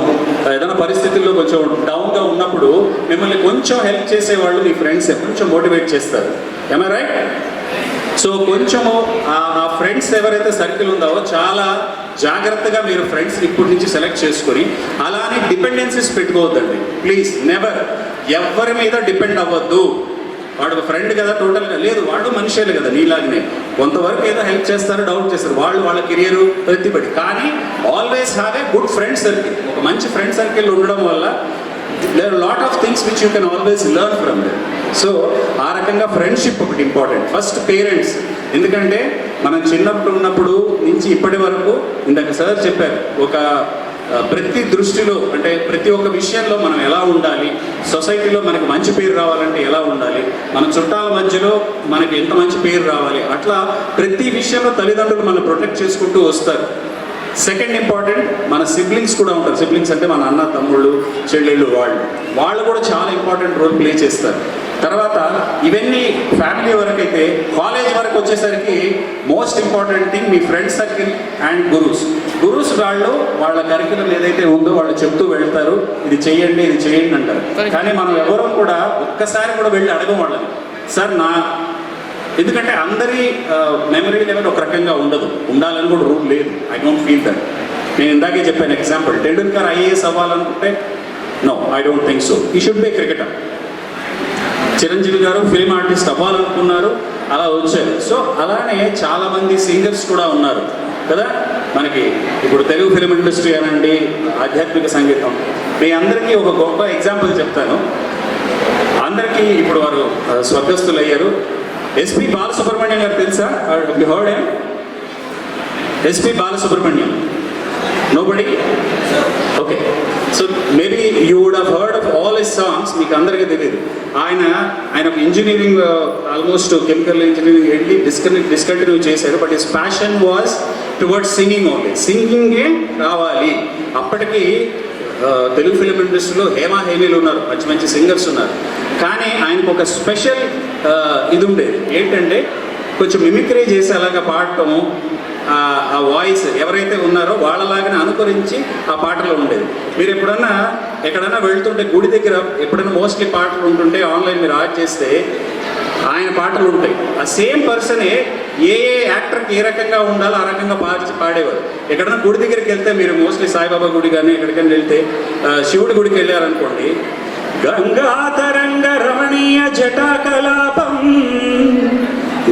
ఏదైనా పరిస్థితుల్లో కొంచెం డౌన్గా ఉన్నప్పుడు మిమ్మల్ని కొంచెం హెల్ప్ చేసేవాళ్ళు మీ ఫ్రెండ్స్ కొంచెం మోటివేట్ చేస్తారు. ఏమై రైట్? సో కొంచెము ఆ ఫ్రెండ్స్ ఎవరైతే సర్కిల్ ఉందో చాలా జాగ్రత్తగా మీరు ఫ్రెండ్స్ని ఇప్పటి నుంచి సెలెక్ట్ చేసుకొని, అలానే డిపెండెన్సీస్ పెట్టుకోవద్దండి ప్లీజ్. నెవర్ ఎవరి మీద డిపెండ్ అవ్వద్దు. వాడు ఫ్రెండ్ కదా టోటల్గా లేదు, వాడు మనిషేలే కదా నీలాగనే. కొంతవరకు ఏదో హెల్ప్ చేస్తారు, డౌట్ చేస్తారు, వాళ్ళు వాళ్ళ కెరియర్ ప్రతిబడి. కానీ always have a good friend circle. ఒక మంచి ఫ్రెండ్ సర్కిల్ ఉండడం వల్ల there lot of things which you can always learn from them. So ఆ రకంగా ఫ్రెండ్షిప్ ఒకటి ఇంపార్టెంట్. ఫస్ట్ పేరెంట్స్, ఎందుకంటే మనం చిన్నప్పుడు ఉన్నప్పుడు నుంచి ఇప్పటి వరకు ఇందాక సార్ చెప్పారు, ఒక ప్రతి దృష్టిలో అంటే ప్రతి ఒక్క విషయంలో మనం ఎలా ఉండాలి, సొసైటీలో మనకు మంచి పేరు రావాలంటే ఎలా ఉండాలి, మన చుట్టాల మధ్యలో మనకి ఎంత మంచి పేరు రావాలి, అట్లా ప్రతి విషయంలో తల్లిదండ్రులు మనం ప్రొటెక్ట్ చేసుకుంటూ వస్తారు. సెకండ్ ఇంపార్టెంట్ మన సిబ్లింగ్స్ కూడా ఉంటారు. సిబ్లింగ్స్ అంటే మన అన్న, తమ్ముళ్ళు, చెల్లెళ్ళు, వాళ్ళు కూడా చాలా ఇంపార్టెంట్ రోల్ ప్లే చేస్తారు. తర్వాత ఇవన్నీ ఫ్యామిలీ వరకు అయితే, కాలేజ్ వరకు వచ్చేసరికి most important thing me friend circle and gurus వాళ్ళు వాళ్ళ కరికులం ఏదైతే ఉందో వాళ్ళు చెప్తూ వెళ్తారు, ఇది చేయండి ఇది చేయండి అంటారు. కానీ మనం ఎవరూ కూడా ఒక్కసారి కూడా వెళ్ళి అడగం వాళ్ళని, సార్ ఎందుకంటే అందరి మెమరీ లెవెల్ ఒక రకంగా ఉండదు, ఉండాలని కూడా రూల్ లేదు. I don't feel that. నేను ఇందాకే చెప్పాను ఎగ్జాంపుల్, టెండూల్కర్ ఐఏఎస్ అవ్వాలనుకుంటే no, I don't think so. He should be cricketer. Chiranjeevi గారు ఫిల్మ్ ఆర్టిస్ట్ అవ్వాలనుకున్నారు, అలా వచ్చారు. సో అలానే చాలామంది సింగర్స్ కూడా ఉన్నారు కదా మనకి. ఇప్పుడు తెలుగు ఫిల్మ్ ఇండస్ట్రీ అనండి, ఆధ్యాత్మిక సంగీతం, మీ అందరికీ ఒక గొప్ప ఎగ్జాంపుల్ చెప్తాను. అందరికీ ఇప్పుడు వారు స్వర్గస్థులు అయ్యారు. ఎస్పి బాలసుబ్రహ్మణ్యం గారు తెలుసా? You heard him? SP Balasubrahmanyam. Nobody? Okay. So maybe you would have heard of all his songs. మీకు అందరికీ తెలియదు. ఆయన ఒక ఇంజనీరింగ్, ఆల్మోస్ట్ కెమికల్ ఇంజనీరింగ్ వెళ్ళి డిస్కంటిన్యూ చేశారు. But his passion was towards singing only. సింగింగే రావాలి. అప్పటికి తెలుగు ఫిలిం ఇండస్ట్రీలో హేమీలు ఉన్నారు, మంచి మంచి సింగర్స్ ఉన్నారు. కానీ ఆయనకు ఒక స్పెషల్ ఇది ఉండేది, ఏంటంటే కొంచెం మిమిక్రీ చేసి అలాగా పాడటము, ఆ వాయిస్ ఎవరైతే ఉన్నారో వాళ్ళలాగానే అనుకరించి ఆ పాటలో ఉండేది. మీరు ఎక్కడన్నా వెళ్తుంటే గుడి దగ్గర ఎప్పుడైనా మోస్ట్లీ పాటలు ఉంటుంటే ఆన్లైన్ మీరు ఆర్ట్ చేస్తే ఆయన పాటలు ఉంటాయి. ఆ సేమ్ పర్సనే ఏ యాక్టర్కి ఏ రకంగా ఉండాలో ఆ రకంగా పాడేవారు. ఎక్కడైనా గుడి దగ్గరికి వెళ్తే మీరు మోస్ట్లీ సాయిబాబా గుడి కానీ ఎక్కడికైనా వెళ్తే, శివుడి గుడికి వెళ్ళారనుకోండి, గంగాతరంగ రమణీయ జటాకలాపం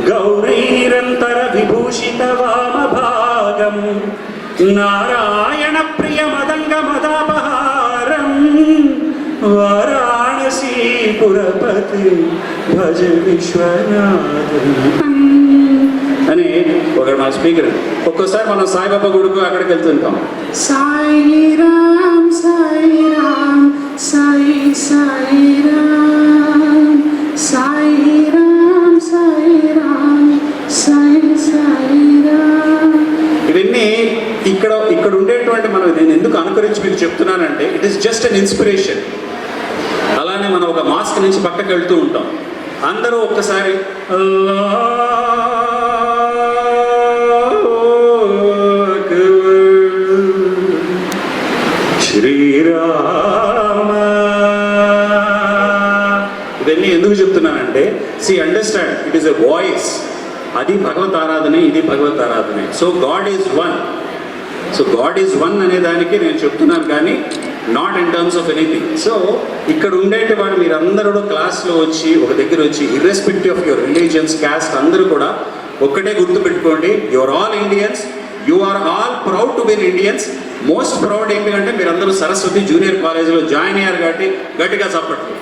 గౌరీ నిరంతర విభూషిత వామభాగం నారాయణ ప్రియ మదంగ మదాపహారం వారాణసీపురపతి భజ విశ్వనాథం అని ఒక మా స్పీకర్. ఒక్కోసారి మనం సాయిబాబా గుడికి అక్కడికి వెళ్తుంటాం, సాయి రామ్ సాయి రామ్ సాయి సాయి రామ్ సాయి ఇక్కడ ఉండేటువంటి మనం నేను ఎందుకు అనుకరించి మీకు చెప్తున్నానంటే it is just an inspiration. అలానే మనం ఒక మాస్క్ నుంచి పక్కకి వెళ్తూ ఉంటాం, అందరూ ఒక్కసారి శ్రీరామ, ఇవన్నీ ఎందుకు చెప్తున్నానంటే understand it is a voice. అది భగవత్ ఆరాధనే, ఇది భగవత్ ఆరాధనే. So God is one. So God is one అనే దానికి నేను చెప్తున్నాను, కానీ not in terms of anything. So ఇక్కడ ఉండేటి వాడు మీరందరూ కూడా క్లాస్లో వచ్చి ఒక దగ్గర వచ్చి irrespective of your religions, caste, అందరూ కూడా ఒక్కటే గుర్తుపెట్టుకోండి, your all Indians, you are all proud to be Indians. Most proud ఏంటంటే మీరందరూ సరస్వతి జూనియర్ కాలేజీలో జాయిన్ అయ్యారు కాబట్టి గట్టిగా చప్పట్లు.